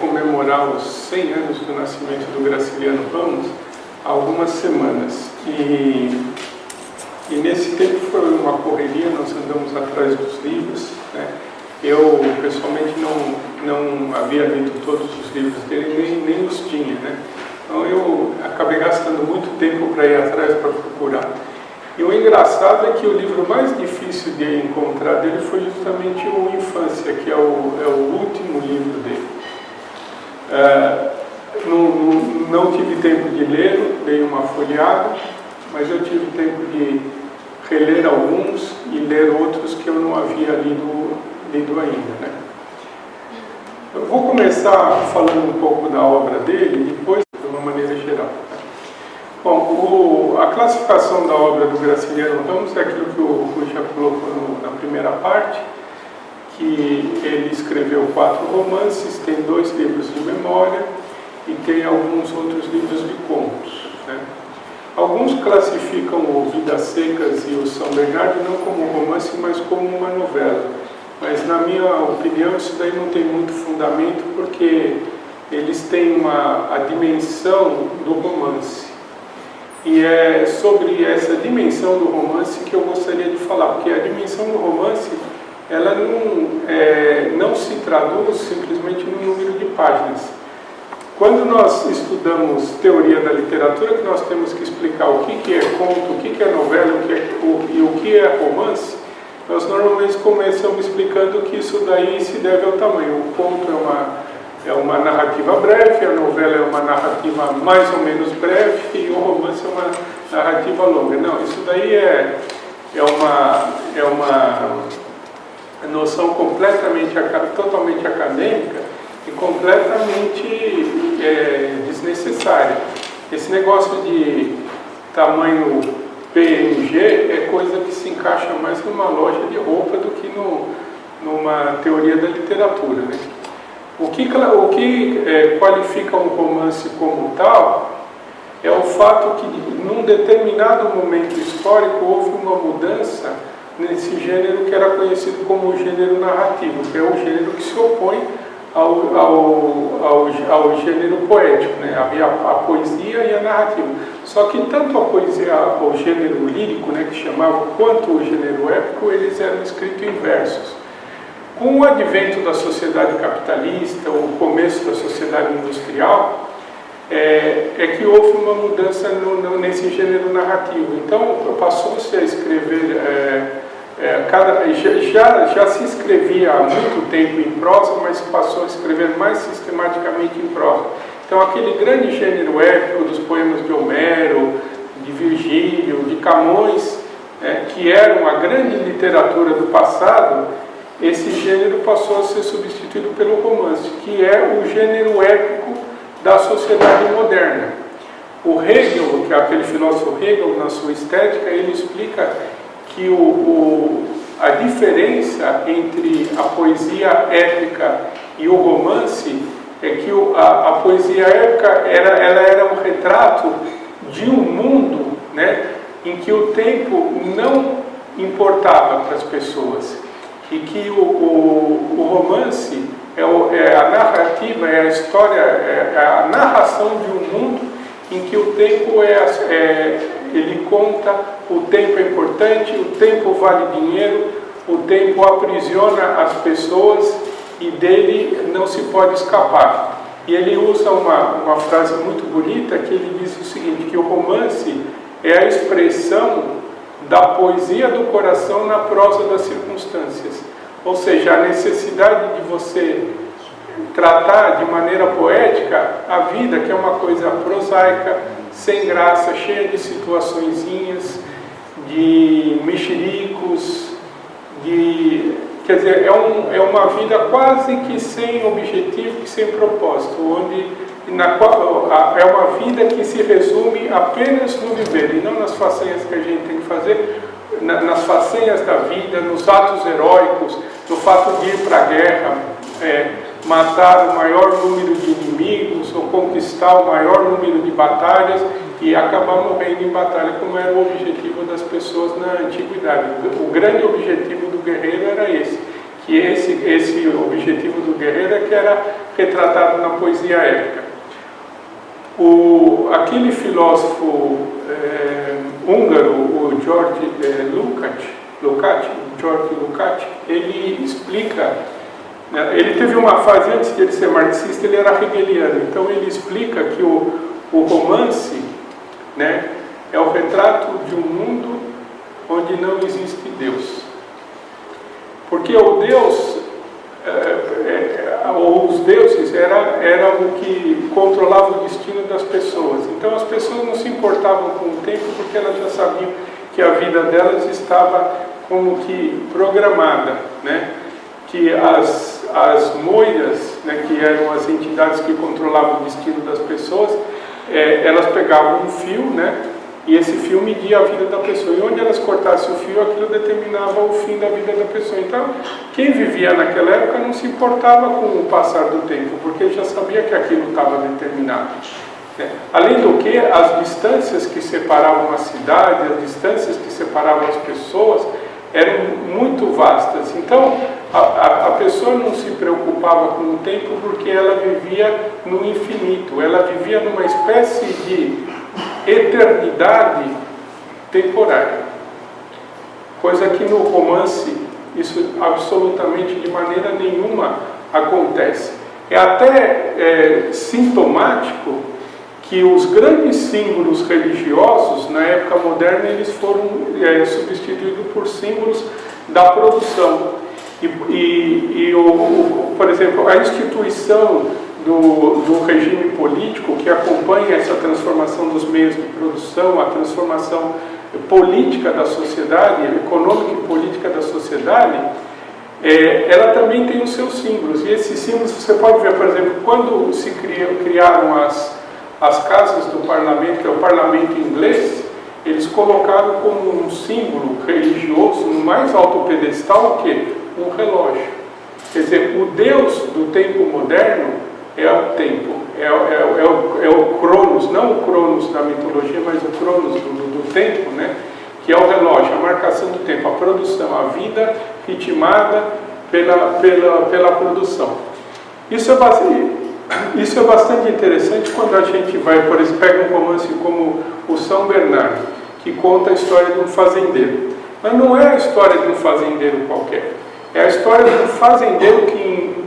comemorar os 100 anos do nascimento do Graciliano Ramos há algumas semanas. E nesse tempo foi uma correria, nós andamos atrás dos livros, né? Eu, pessoalmente, não havia lido todos os livros dele, nem os tinha, né? Então eu acabei gastando muito tempo para ir atrás, para procurar. E o engraçado é que o livro mais difícil de encontrar dele foi justamente o Infância, que é o último livro dele. Não tive tempo de ler, dei uma folheada, mas eu tive tempo de reler alguns e ler outros que eu não havia lido ainda, né? Eu vou começar falando um pouco da obra dele, depois de uma maneira geral. Bom, a classificação da obra do Graciliano Ramos é aquilo que o Rui já colocou na primeira parte, que ele escreveu 4 romances, tem 2 livros de memória e tem alguns outros livros de contos, né? Alguns classificam o Vidas Secas e o São Bernardo não como um romance, mas como uma novela. Mas, na minha opinião, isso daí não tem muito fundamento, porque eles têm a dimensão do romance. E é sobre essa dimensão do romance que eu gostaria de falar, porque a dimensão do romance, ela não se traduz simplesmente no número de páginas. Quando nós estudamos teoria da literatura, que nós temos que explicar o que é conto, o que é novela e o que é romance, nós normalmente começamos explicando que isso daí se deve ao tamanho. O conto é uma narrativa breve, a novela é uma narrativa mais ou menos breve e o romance é uma narrativa longa. Não, isso daí é uma noção totalmente acadêmica e completamente desnecessária. Esse negócio de tamanho PNG é coisa que se encaixa mais numa loja de roupa do que numa teoria da literatura, né? O que qualifica um romance como tal é o fato que, num determinado momento histórico, houve uma mudança nesse gênero que era conhecido como o gênero narrativo, que é o gênero que se opõe ao gênero poético, né? Havia a poesia e a narrativa. Só que tanto a poesia, o gênero lírico, né, que chamava, quanto o gênero épico, eles eram escritos em versos. Com o advento da sociedade capitalista, o começo da sociedade industrial, é que houve uma mudança nesse gênero narrativo. Então, passou-se a escrever... já se escrevia há muito tempo em prosa, mas passou a escrever mais sistematicamente em prosa. Então, aquele grande gênero épico dos poemas de Homero, de Virgílio, de Camões, que eram a grande literatura do passado, esse gênero passou a ser substituído pelo romance, que é o gênero épico da sociedade moderna. O Hegel, que é aquele filósofo Hegel, na sua Estética, ele explica que a diferença entre a poesia épica e o romance é que a poesia épica ela era um retrato de um mundo, né, em que o tempo não importava para as pessoas, e que o romance é a narrativa, é a história, é a narração de um mundo em que o tempo ele conta, o tempo é importante, o tempo vale dinheiro, o tempo aprisiona as pessoas e dele não se pode escapar. E ele usa uma frase muito bonita que ele diz o seguinte, que o romance é a expressão da poesia do coração na prosa das circunstâncias. Ou seja, a necessidade de você tratar de maneira poética a vida, que é uma coisa prosaica, sem graça, cheia de situaçõezinhas, de mexericos, quer dizer, é uma vida quase que sem objetivo, sem propósito, é uma vida que se resume apenas no viver, e não nas façanhas que a gente tem que fazer, nas façanhas da vida, nos atos heróicos, no fato de ir para a guerra, matar o maior número de inimigos, ou conquistar o maior número de batalhas e acabar morrendo em batalha, como era o objetivo das pessoas na antiguidade. O grande objetivo do guerreiro era esse, que esse objetivo do guerreiro é que era retratado na poesia épica. Aquele filósofo húngaro, o George Lukács, ele explica, né, ele teve uma fase antes de ele ser marxista, ele era hegeliano, então ele explica que o romance, né, é o retrato de um mundo onde não existe Deus. Porque o Deus, ou os deuses, era o que controlava o destino das pessoas. Então as pessoas não se importavam com o tempo porque elas já sabiam que a vida delas estava como que programada, né? Que as moiras, né, que eram as entidades que controlavam o destino das pessoas, elas pegavam um fio, né? E esse fio media a vida da pessoa. E onde elas cortassem o fio, aquilo determinava o fim da vida da pessoa. Então, quem vivia naquela época não se importava com o passar do tempo, porque já sabia que aquilo estava determinado. Além do que, as distâncias que separavam a cidade, as distâncias que separavam as pessoas, eram muito vastas. Então, a pessoa não se preocupava com o tempo porque ela vivia no infinito, ela vivia numa espécie de eternidade temporária. Coisa que no romance, isso absolutamente de maneira nenhuma acontece. É até sintomático que os grandes símbolos religiosos, na época moderna, eles foram substituídos por símbolos da produção. Por exemplo, a instituição do regime político que acompanha essa transformação dos meios de produção, a transformação política da sociedade, econômica e política da sociedade, ela também tem os seus símbolos. E esses símbolos, você pode ver, por exemplo, quando se criaram as casas do parlamento, que é o parlamento inglês, eles colocaram como um símbolo religioso, no mais alto pedestal, o quê? Um relógio. Quer dizer, o Deus do tempo moderno é o tempo, é o Cronos, não o Cronos da mitologia, mas o Cronos do tempo, né? Que é o relógio, a marcação do tempo, a produção, a vida ritmada pela produção. Isso é bastante interessante quando a gente vai, por exemplo, pega um romance como o São Bernardo, que conta a história de um fazendeiro. Mas não é a história de um fazendeiro qualquer, é a história de um fazendeiro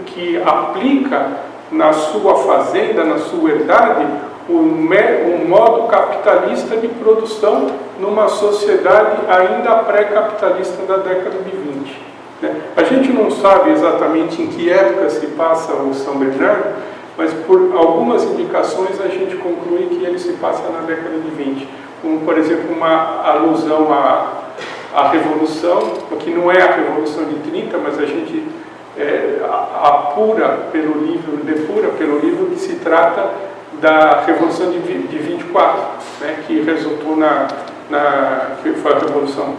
que aplica na sua fazenda, na sua herdade, um modo capitalista de produção numa sociedade ainda pré-capitalista da década de 20. Né? A gente não sabe exatamente em que época se passa o São Bernardo, mas por algumas indicações a gente conclui que ele se passa na década de 20. Como, por exemplo, uma alusão à Revolução, que não é a Revolução de 30, mas a gente depura pelo livro que se trata da Revolução de 24, né, que resultou que foi a Revolução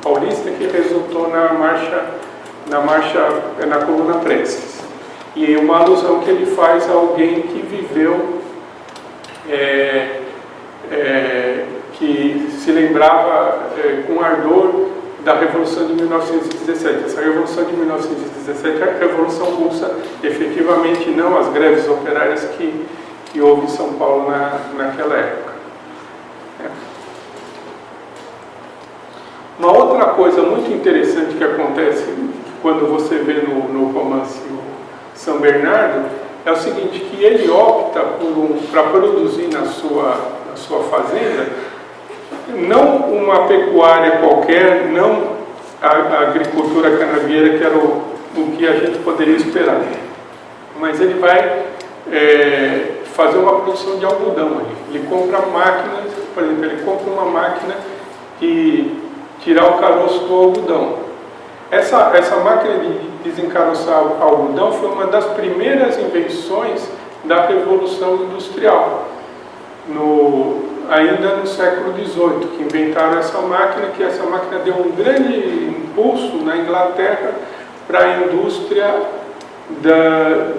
Paulista, que resultou na Coluna Prestes. E uma alusão que ele faz a alguém que viveu, que se lembrava com ardor da Revolução de 1917. Essa Revolução de 1917 é a Revolução Russa, efetivamente não as greves operárias que houve em São Paulo naquela época. Uma outra coisa muito interessante que acontece quando você vê no romance São Bernardo é o seguinte, que ele opta para produzir na sua fazenda não uma pecuária qualquer, não a agricultura canavieira, que era o que a gente poderia esperar, mas ele vai fazer uma produção de algodão ali. Ele compra máquinas, por exemplo, ele compra uma máquina que tirar o caroço do algodão. Essa máquina de desencaroçar o algodão foi uma das primeiras invenções da Revolução Industrial, ainda no século XVIII, que inventaram essa máquina, que essa máquina deu um grande impulso na Inglaterra para a indústria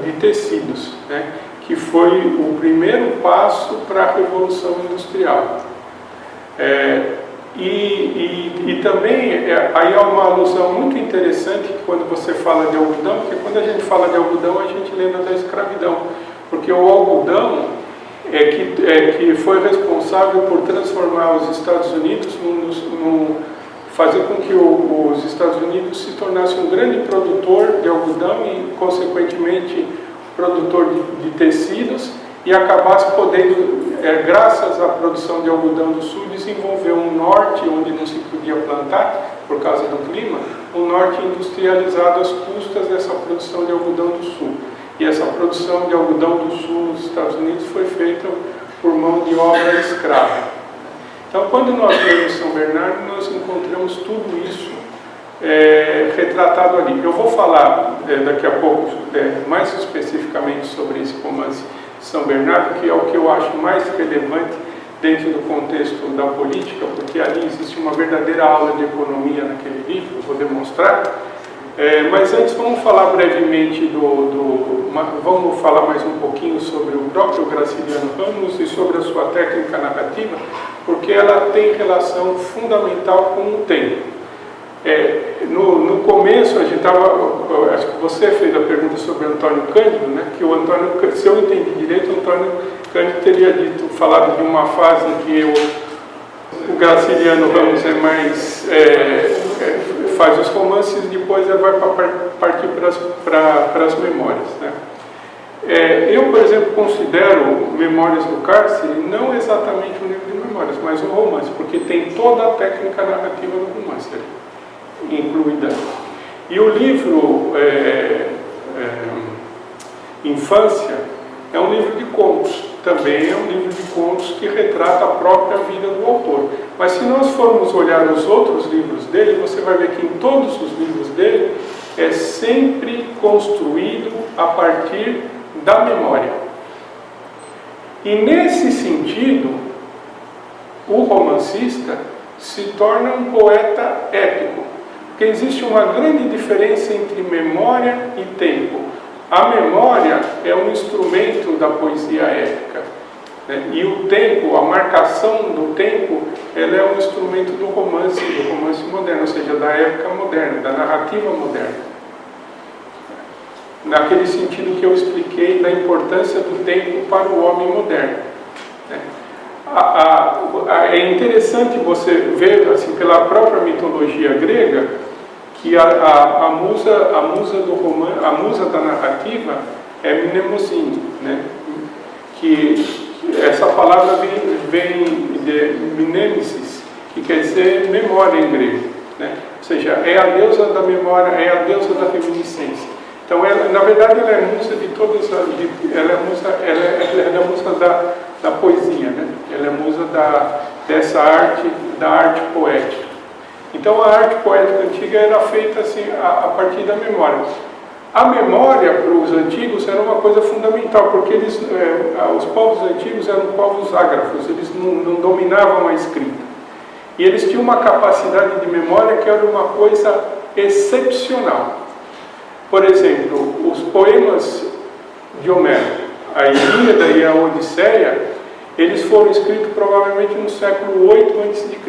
de tecidos, né, que foi o primeiro passo para a Revolução Industrial. E também, aí há uma alusão muito interessante quando você fala de algodão, porque quando a gente fala de algodão, a gente lembra da escravidão, porque o algodão que foi responsável por transformar os Estados Unidos, fazer com que os Estados Unidos se tornasse um grande produtor de algodão e, consequentemente, produtor de tecidos, e acabasse podendo, graças à produção de algodão do sul, desenvolver um norte onde não se podia plantar por causa do clima, um norte industrializado às custas dessa produção de algodão do sul. E essa produção de algodão do sul nos Estados Unidos foi feita por mão de obra escrava. Então, quando nós lemos São Bernardo, nós encontramos tudo isso retratado ali. Eu vou falar daqui a pouco mais especificamente sobre esse romance São Bernardo, que é o que eu acho mais relevante dentro do contexto da política, porque ali existe uma verdadeira aula de economia naquele livro, eu vou demonstrar. Mas antes vamos falar brevemente vamos falar mais um pouquinho sobre o próprio Graciliano Ramos e sobre a sua técnica narrativa, porque ela tem relação fundamental com o tempo. No começo a gente estava, acho que você fez a pergunta sobre Antônio Cândido, né? Que o Antônio, se eu entendi direito, o Antônio Cândido teria falado de uma fase em que o Graciliano Ramos faz os romances e depois ele vai partir para as memórias, né? Eu, por exemplo, considero Memórias do Cárcere não exatamente um livro de memórias, mas um romance, porque tem toda a técnica narrativa do romance ali, incluída. E o livro Infância é um livro de contos, também é um livro de contos que retrata a própria vida do autor. Mas se nós formos olhar os outros livros dele, você vai ver que em todos os livros dele é sempre construído a partir da memória. E nesse sentido, o romancista se torna um poeta épico, porque existe uma grande diferença entre memória e tempo. A memória é um instrumento da poesia épica, né? E o tempo, a marcação do tempo, ela é um instrumento do romance moderno, ou seja, da época moderna, da narrativa moderna. Naquele sentido que eu expliquei da importância do tempo para o homem moderno, né? É interessante você ver, assim, pela própria mitologia grega, que a musa do romance, a musa da narrativa é Mnemosine, né? Que essa palavra vem de Mnemesis, que quer dizer memória em grego, né? Ou seja, é a deusa da memória, é a deusa da reminiscência. Então, na verdade, ela é musa de todas ela é musa da poesia, né? Ela é musa dessa arte, da arte poética. Então, a arte poética antiga era feita assim, a partir da memória. A memória, para os antigos, era uma coisa fundamental, porque os povos antigos eram povos ágrafos, eles não dominavam a escrita. E eles tinham uma capacidade de memória que era uma coisa excepcional. Por exemplo, os poemas de Homero, a Ilíada e a Odisseia, eles foram escritos provavelmente no século 8 a.C.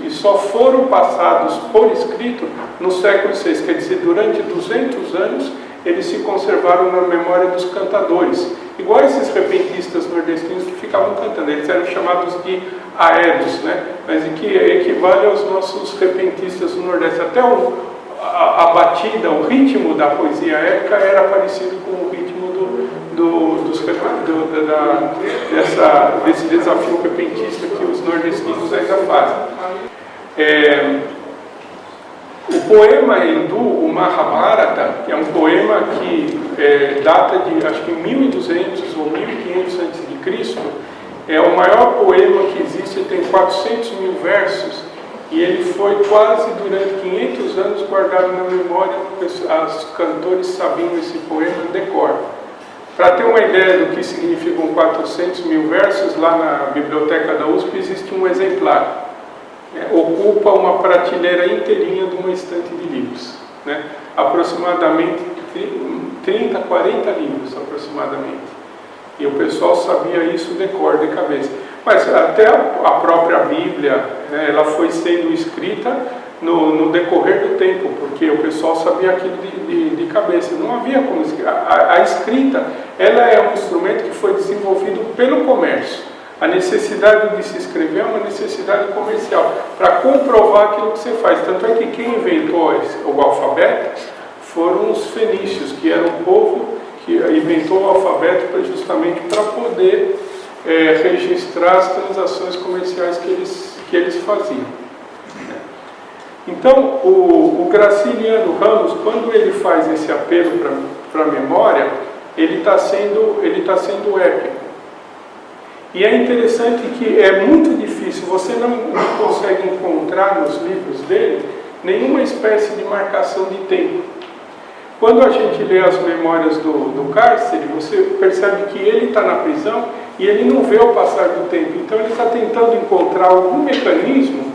e só foram passados por escrito no século 6, quer dizer, durante 200 anos eles se conservaram na memória dos cantadores, igual esses repentistas nordestinos que ficavam cantando. Eles eram chamados de aedos, né? Mas que equivale aos nossos repentistas do Nordeste. Até a batida, o ritmo da poesia épica era parecido com o ritmo desse desafio repentista que os nordestinos ainda fazem. O poema hindu, o Mahabharata, que é um poema que data de, acho que 1200 ou 1500 a.C., é o maior poema que existe, tem 400 mil versos, e ele foi quase durante 500 anos guardado na memória, os cantores sabiam esse poema de cor. Para ter uma ideia do que significam 400 mil versos, lá na biblioteca da USP existe um exemplar. Ocupa uma prateleira inteirinha de uma estante de livros, né? Aproximadamente 30, 40 livros aproximadamente. E o pessoal sabia isso de cor, de cabeça. Mas até a própria Bíblia, né? Ela foi sendo escrita no decorrer do tempo, porque o pessoal sabia aquilo de cabeça. Não havia como escrever. A escrita, ela é um instrumento que foi desenvolvido pelo comércio. A necessidade de se escrever é uma necessidade comercial, para comprovar aquilo que você faz. Tanto é que quem inventou o alfabeto foram os fenícios, que eram um povo que inventou o alfabeto justamente para poder registrar as transações comerciais que eles faziam. Então, o Graciliano Ramos, quando ele faz esse apelo para a memória, ele está sendo épico. E é interessante que é muito difícil, você não consegue encontrar nos livros dele nenhuma espécie de marcação de tempo. Quando a gente lê as memórias do cárcere, você percebe que ele está na prisão e ele não vê o passar do tempo. Então ele está tentando encontrar algum mecanismo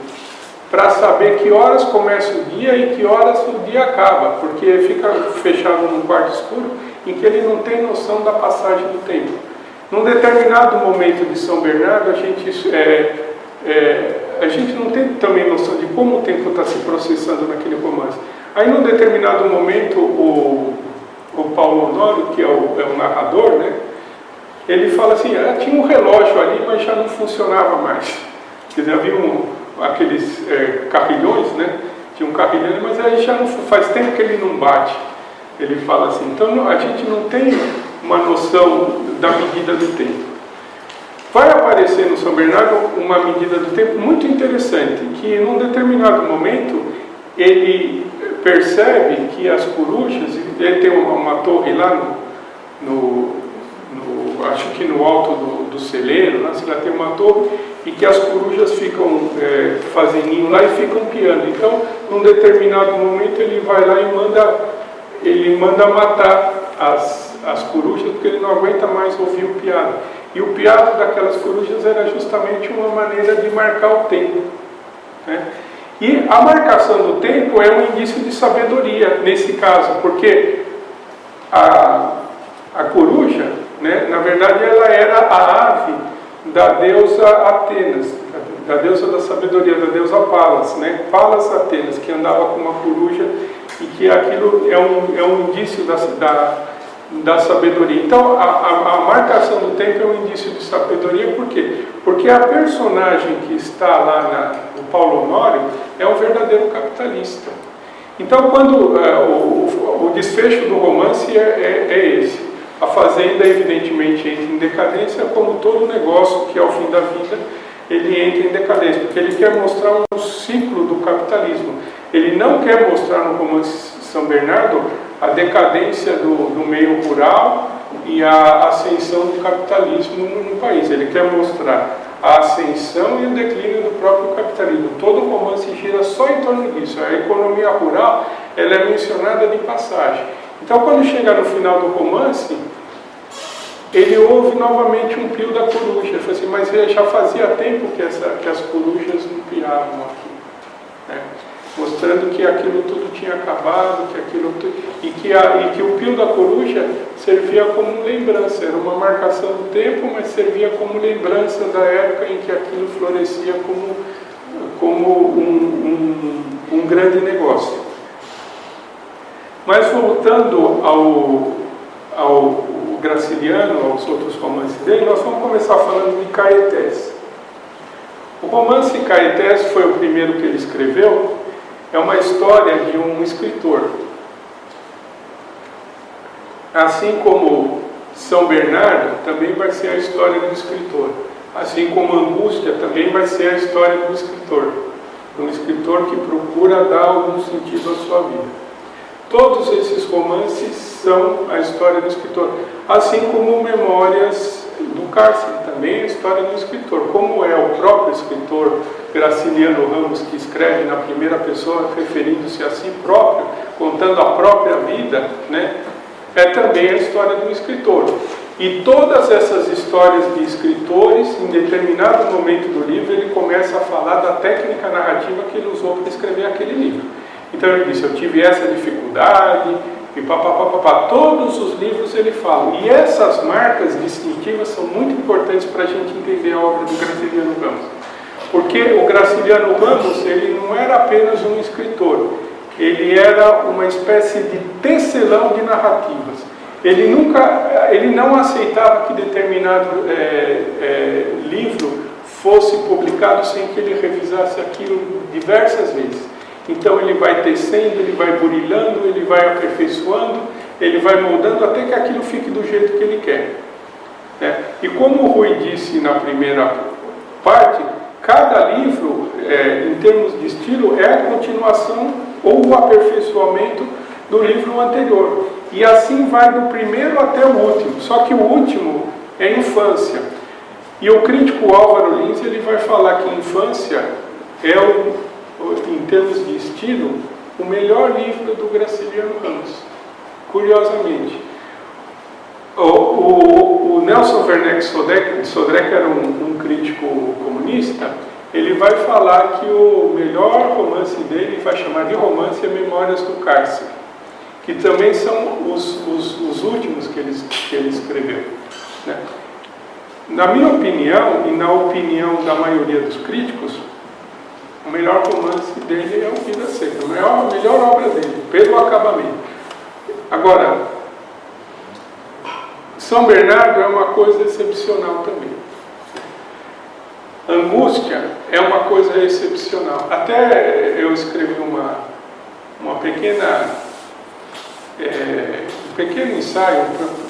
para saber que horas começa o dia e que horas o dia acaba, porque fica fechado num quarto escuro em que ele não tem noção da passagem do tempo. Num determinado momento de São Bernardo, a gente não tem também noção de como o tempo está se processando naquele romance. Aí, num determinado momento, o Paulo Honório, que é o narrador, né, ele fala assim, tinha um relógio ali, mas já não funcionava mais. Quer dizer, havia aqueles carrilhões, né, tinha um carrilhão, mas aí já não faz tempo que ele não bate. Ele fala assim, então a gente não tem uma noção da medida do tempo. Vai aparecer no São Bernardo uma medida do tempo muito interessante, que num determinado momento ele percebe que as corujas, ele tem uma torre lá acho que no alto do celeiro, lá tem uma torre, e que as corujas ficam fazem ninho lá e ficam piando. Então, num determinado momento ele vai lá e manda matar as corujas, porque ele não aguenta mais ouvir o piado. E o piado daquelas corujas era justamente uma maneira de marcar o tempo, né? E a marcação do tempo é um indício de sabedoria, nesse caso, porque a coruja, né, na verdade, ela era a ave da deusa Atenas, da deusa da sabedoria, da deusa Palas, né? Palas Atenas, que andava com uma coruja, e que aquilo é um indício da sabedoria. Então, a marcação do tempo é um indício de sabedoria, por quê? Porque a personagem que está lá no Paulo Honório é um verdadeiro capitalista. Então, quando o desfecho do romance é esse. A fazenda, evidentemente, entra em decadência, como todo negócio que, ao fim da vida, ele entra em decadência, porque ele quer mostrar um ciclo do capitalismo. Ele não quer mostrar no romance São Bernardo a decadência do meio rural e a ascensão do capitalismo no país. Ele quer mostrar a ascensão e o declínio do próprio capitalismo. Todo o romance gira só em torno disso. A economia rural, ela é mencionada de passagem. Então, quando chega no final do romance, ele ouve novamente um pio da coruja. Ele fala assim, mas já fazia tempo que as corujas não piavam aqui, né? Mostrando que aquilo tudo tinha acabado, e que o pio da coruja servia como lembrança. Era uma marcação do tempo, mas servia como lembrança da época em que aquilo florescia como um grande negócio. Mas voltando ao Graciliano, aos outros romances dele, nós vamos começar falando de Caetés. O romance Caetés foi o primeiro que ele escreveu. É uma história de um escritor. Assim como São Bernardo, também vai ser a história do escritor. Assim como Angústia, também vai ser a história do escritor. Um escritor que procura dar algum sentido à sua vida. Todos esses romances são a história do escritor, assim como Memórias do Cárcere, também é a história do escritor. Como é o próprio escritor Graciliano Ramos que escreve na primeira pessoa, referindo-se a si próprio, contando a própria vida, né? É também a história do escritor. E todas essas histórias de escritores, em determinado momento do livro, ele começa a falar da técnica narrativa que ele usou para escrever aquele livro. Então ele disse, eu tive essa dificuldade, e papapá. Todos os livros ele fala. E essas marcas distintivas são muito importantes para a gente entender a obra do Graciliano Ramos. Porque o Graciliano Ramos, ele não era apenas um escritor, ele era uma espécie de tecelão de narrativas. Ele não aceitava que determinado livro fosse publicado sem que ele revisasse aquilo diversas vezes. Então ele vai tecendo, ele vai burilhando, ele vai aperfeiçoando, ele vai moldando até que aquilo fique do jeito que ele quer. E como o Rui disse na primeira parte, cada livro, em termos de estilo, é a continuação ou o aperfeiçoamento do livro anterior. E assim vai do primeiro até o último, só que o último é infância. E o crítico Álvaro Lins, ele vai falar que infância é, em termos de estilo, o melhor livro do Graciliano Ramos, curiosamente. O Nelson Werneck Sodré, que era um crítico comunista, ele vai falar que o melhor romance dele, vai chamar de romance, é Memórias do Cárcere, que também são os últimos que ele escreveu. Né? Na minha opinião, e na opinião da maioria dos críticos, o melhor romance dele é o Vida Seca, a melhor obra dele, pelo acabamento. Agora, São Bernardo é uma coisa excepcional também. Angústia é uma coisa excepcional. Até eu escrevi um pequeno ensaio,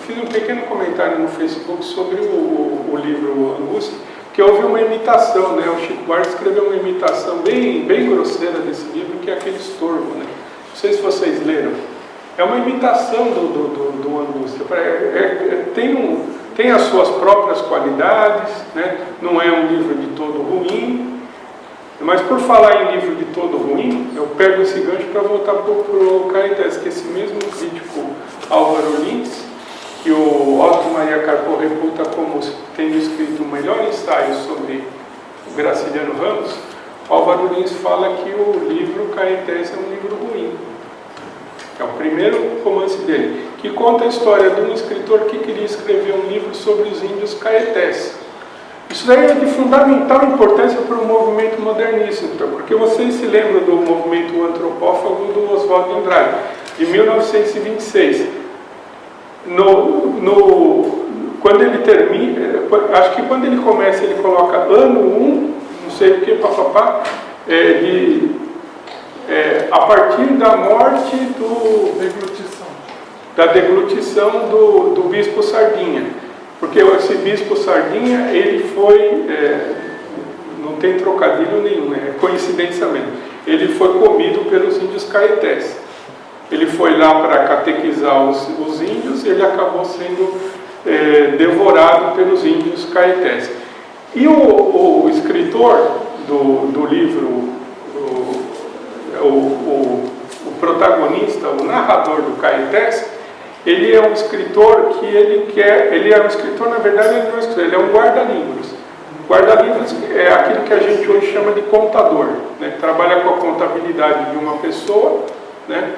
fiz um pequeno comentário no Facebook sobre o livro Angústia, que houve uma imitação, né? O Chico Buarque escreveu uma imitação bem grosseira desse livro, que é aquele Estorvo, né? Não sei se vocês leram. É uma imitação do Angústia. Tem as suas próprias qualidades, né? Não é um livro de todo ruim. Mas por falar em livro de todo ruim, eu pego esse gancho para voltar para o Caetés, que esse mesmo crítico Álvaro Lins, que o Otto Maria Carpo reputa como tendo escrito o melhor ensaio sobre o Graciliano Ramos, Álvaro Lins fala que o livro Caetés é um livro ruim. É o primeiro romance dele, que conta a história de um escritor que queria escrever um livro sobre os índios caetés. Isso daí é de fundamental importância para o movimento modernista, porque vocês se lembram do movimento antropófago do Oswald de Andrade, de 1926. Quando ele termina, acho que quando ele começa, ele coloca ano 1, não sei o que, papapá, a partir da morte da deglutição do bispo Sardinha. Porque esse bispo Sardinha, ele foi, não tem trocadilho nenhum, coincidencialmente, ele foi comido pelos índios caetés. Ele foi lá para catequizar os índios e ele acabou sendo devorado pelos índios caetés. E o escritor do livro, o protagonista, o narrador do Caetés, ele é um escritor que ele é um escritor, na verdade ele não é um escritor, ele é um guarda-livros. Guarda-livros é aquilo que a gente hoje chama de contador, né? Trabalha com a contabilidade de uma pessoa, né?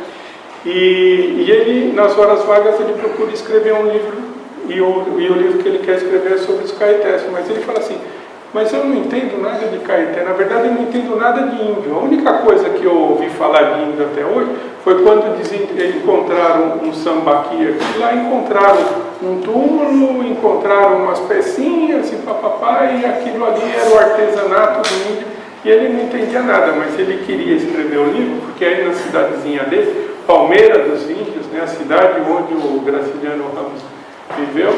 E ele, nas horas vagas, ele procura escrever um livro, e o livro que ele quer escrever é sobre os caetés, mas ele fala assim: mas eu não entendo nada de caeté, na verdade eu não entendo nada de índio. A única coisa que eu ouvi falar de índio até hoje foi quando encontraram um sambaqui aqui, lá encontraram um túmulo, encontraram umas pecinhas e papapá, e aquilo ali era o artesanato do índio, e ele não entendia nada, mas ele queria escrever um livro, porque aí na cidadezinha dele, Palmeira dos Índios, né, a cidade onde o Graciliano Ramos viveu,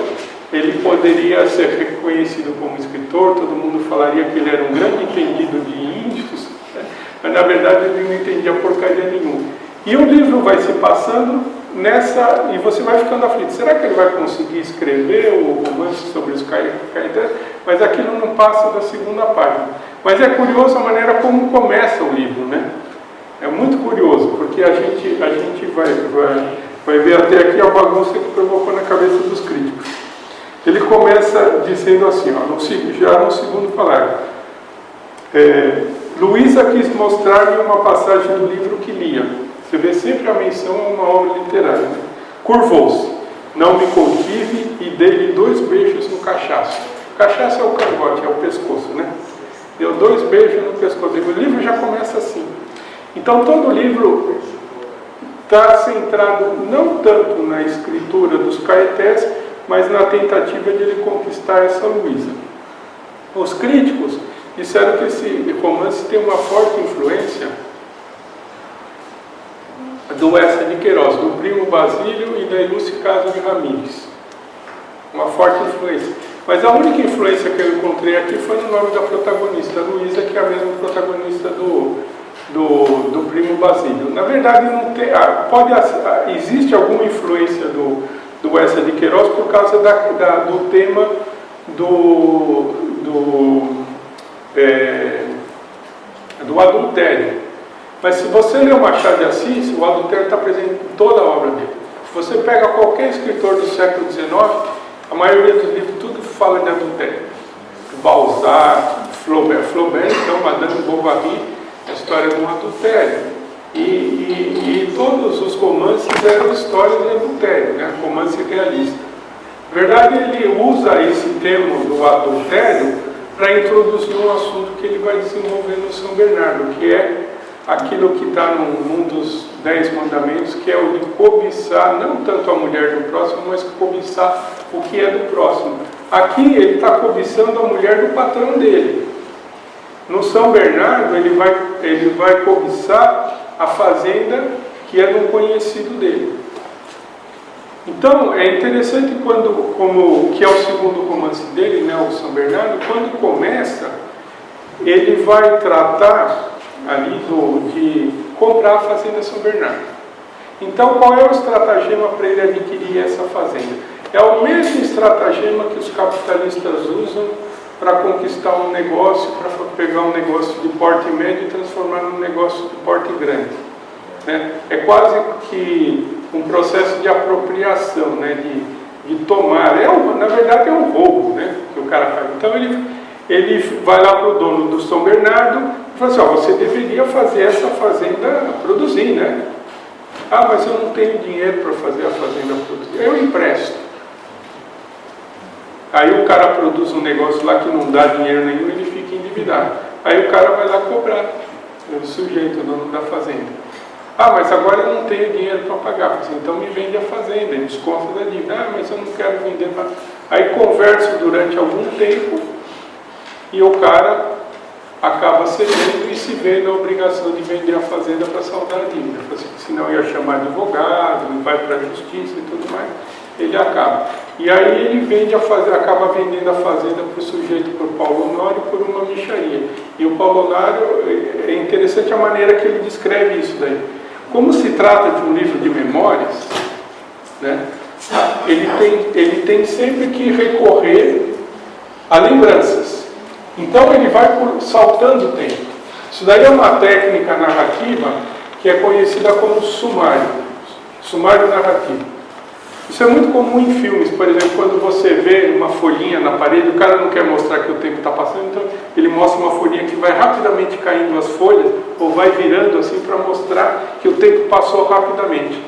ele poderia ser reconhecido como escritor, todo mundo falaria que ele era um grande entendido de índios, né? Mas na verdade ele não entendia porcaria nenhuma. E o livro vai se passando nessa, e você vai ficando aflito, será que ele vai conseguir escrever o romance sobre os caetés? Mas aquilo não passa da segunda página. Mas é curioso a maneira como começa o livro, né? É muito curioso, porque a gente vai ver até aqui a bagunça que provocou na cabeça dos críticos. Ele começa dizendo assim, já no segundo parágrafo. Luísa quis mostrar-me uma passagem do livro que lia. Você vê sempre a menção a uma obra literária. Né? Curvou-se, não me contive e dei-lhe 2 beijos no cachaço. O cachaço é o cangote, é o pescoço, né? deu 2 beijos no pescoço dele. O livro já começa assim. Então todo o livro está centrado não tanto na escritura dos Caetés, mas na tentativa de ele conquistar essa Luísa. Os críticos disseram que esse romance tem uma forte influência do Eça de Queiroz, do Primo Basílio e da Ilúcia Caso de Ramírez. Uma forte influência. Mas a única influência que eu encontrei aqui foi no nome da protagonista, Luísa, que é a mesma protagonista do Primo Basílio. Na verdade, não tem, existe alguma influência do Eça de Queiroz por causa do tema do adultério. Mas se você ler o Machado de Assis, o adultério está presente em toda a obra dele. Se você pega qualquer escritor do século XIX, a maioria dos livros tudo fala de adultério. Balzac, Flaubert, então, Madame Bovary, a história de um adultério. E todos os romances eram histórias de adultério, né? Romance realista. Na verdade, ele usa esse termo do adultério para introduzir um assunto que ele vai desenvolver no São Bernardo, que é aquilo que está num dos 10 mandamentos, que é o de cobiçar, não tanto a mulher do próximo, mas cobiçar o que é do próximo. Aqui ele está cobiçando a mulher do patrão dele. No São Bernardo, ele vai cobiçar a fazenda que é de um conhecido dele. Então, é interessante que é o segundo romance dele, né, o São Bernardo, quando começa, ele vai tratar ali de comprar a fazenda São Bernardo. Então, qual é o estratagema para ele adquirir essa fazenda? É o mesmo estratagema que os capitalistas usam para conquistar um negócio, para pegar um negócio de porte médio e transformar num negócio de porte grande. Né? É quase que um processo de apropriação, né? de tomar. Na verdade, é um roubo, né? Que o cara faz. Então, ele vai lá para o dono do São Bernardo e fala assim, você deveria fazer essa fazenda produzir, né? Ah, mas eu não tenho dinheiro para fazer a fazenda produzir. Eu empresto. Aí o cara produz um negócio lá que não dá dinheiro nenhum e ele fica endividado. Aí o cara vai lá cobrar, o sujeito, o dono da fazenda. Ah, mas agora eu não tenho dinheiro para pagar. Então me vende a fazenda, desconta da dívida. Ah, mas eu não quero vender. Aí converso durante algum tempo e o cara acaba cedendo e se vê na obrigação de vender a fazenda para saldar a dívida. Senão ia chamar advogado, vai para a justiça e tudo mais. Ele acaba. E aí ele acaba vendendo a fazenda para o sujeito, para o Paulo Honório, por uma mixaria. E o Paulo Honório, é interessante a maneira que ele descreve isso daí. Como se trata de um livro de memórias, né, ele tem sempre que recorrer a lembranças. Então ele vai saltando o tempo. Isso daí é uma técnica narrativa que é conhecida como sumário narrativo. Isso é muito comum em filmes, por exemplo, quando você vê uma folhinha na parede, o cara não quer mostrar que o tempo está passando, então ele mostra uma folhinha que vai rapidamente caindo as folhas, ou vai virando assim para mostrar que o tempo passou rapidamente.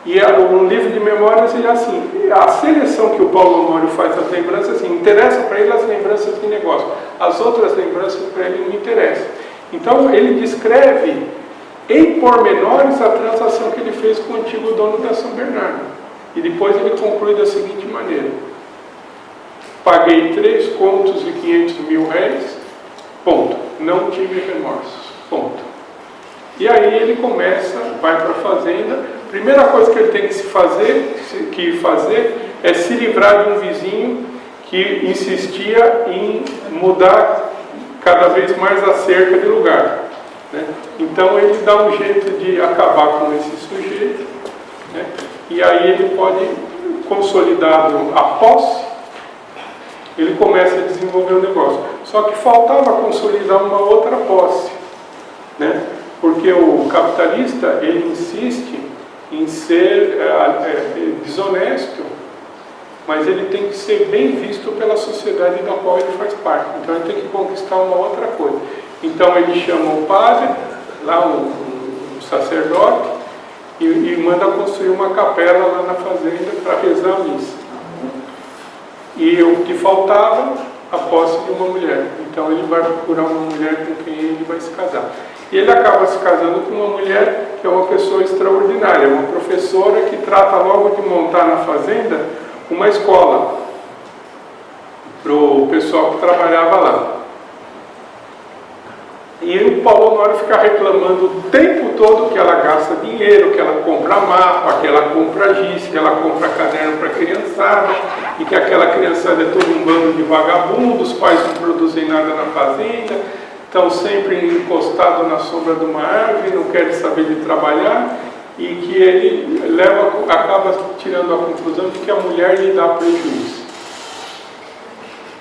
E um livro de memórias é assim, a seleção que o Paulo Honório faz das lembranças, assim, interessa para ele as lembranças de negócio, as outras lembranças para ele não interessam. Então ele descreve em pormenores a transação que ele fez com o antigo dono da São Bernardo. E depois ele conclui da seguinte maneira: paguei 3 contos de 500 mil réis, ponto. Não tive remorsos, ponto. E aí ele começa, vai para a fazenda. Primeira coisa que ele tem que fazer é se livrar de um vizinho que insistia em mudar cada vez mais a cerca de lugar, né? Então ele dá um jeito de acabar com esse sujeito, né? E aí ele pode, consolidado a posse, ele começa a desenvolver o negócio. Só que faltava consolidar uma outra posse, né? Porque o capitalista, ele insiste em ser desonesto, mas ele tem que ser bem visto pela sociedade da qual ele faz parte. Então ele tem que conquistar uma outra coisa. Então ele chama o padre, lá um sacerdote, e manda construir uma capela lá na fazenda para rezar a missa. E o que faltava, a posse de uma mulher. Então ele vai procurar uma mulher com quem ele vai se casar. E ele acaba se casando com uma mulher que é uma pessoa extraordinária, uma professora que trata logo de montar na fazenda uma escola para o pessoal que trabalhava lá. E o Paulo Honório fica reclamando o tempo todo que ela gasta dinheiro, que ela compra mapa, que ela compra giz, que ela compra caderno para criançada, e que aquela criançada é todo um bando de vagabundos, os pais não produzem nada na fazenda, estão sempre encostados na sombra de uma árvore, não querem saber de trabalhar, e que ele acaba tirando a conclusão de que a mulher lhe dá prejuízo.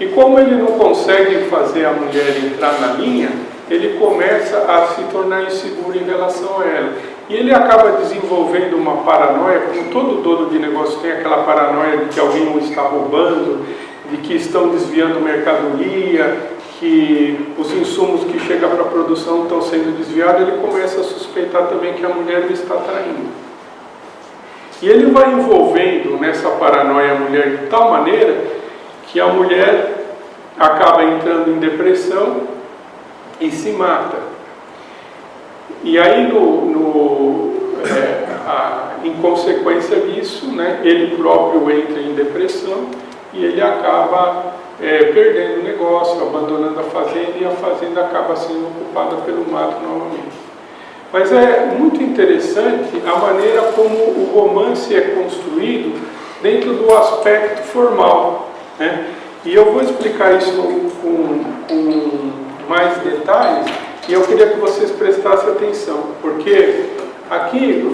E como ele não consegue fazer a mulher entrar na linha, ele começa a se tornar inseguro em relação a ela. E ele acaba desenvolvendo uma paranoia, como todo dono de negócio tem aquela paranoia de que alguém o está roubando, de que estão desviando mercadoria, que os insumos que chegam para a produção estão sendo desviados. Ele começa a suspeitar também que a mulher o está traindo. E ele vai envolvendo nessa paranoia a mulher de tal maneira que a mulher acaba entrando em depressão e se mata. E aí, em consequência disso, né, ele próprio entra em depressão e ele acaba perdendo o negócio, abandonando a fazenda, e a fazenda acaba sendo ocupada pelo mato novamente. Mas é muito interessante a maneira como o romance é construído dentro do aspecto formal, né? E eu vou explicar isso com mais detalhes, e eu queria que vocês prestassem atenção, porque aqui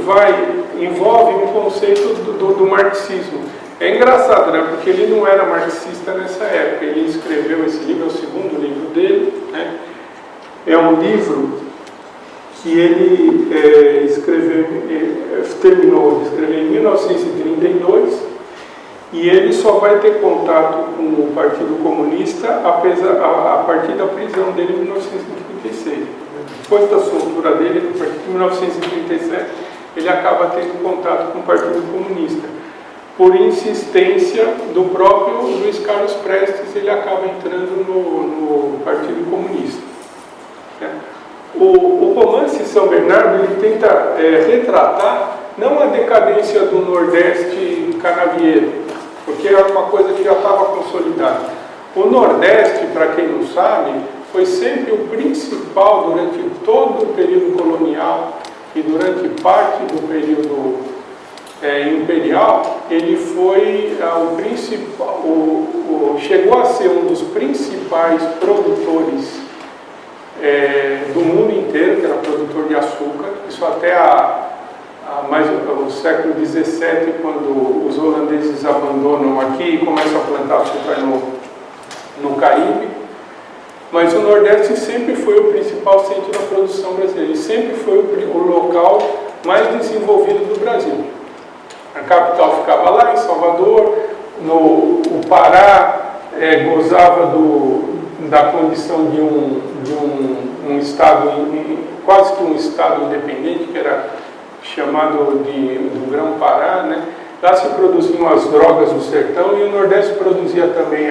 envolve um conceito do marxismo. É engraçado, né? Porque ele não era marxista nessa época. Ele escreveu esse livro, é o segundo livro dele, né? É um livro que ele terminou de escrever em 1932, e ele só vai ter contato com o Partido Comunista a partir da prisão dele em 1936. Depois da soltura dele, a partir de 1937, ele acaba tendo contato com o Partido Comunista. Por insistência do próprio Luiz Carlos Prestes, ele acaba entrando no Partido Comunista. O romance São Bernardo, ele tenta retratar não a decadência do Nordeste canavieiro, porque era uma coisa que já estava consolidada. O Nordeste, para quem não sabe, foi sempre o principal durante todo o período colonial e durante parte do período imperial. Ele foi o principal, chegou a ser um dos principais produtores do mundo inteiro, que era produtor de açúcar. Isso até mais o século XVII, quando os holandeses abandonam aqui e começam a plantar açúcar no Caribe. Mas o Nordeste sempre foi o principal centro da produção brasileira, e sempre foi o local mais desenvolvido do Brasil. A capital ficava lá em Salvador, o Pará gozava da condição de um estado, quase que um estado independente, que era chamado do Grão-Pará, né? Lá se produziam as drogas do sertão, e o Nordeste produzia também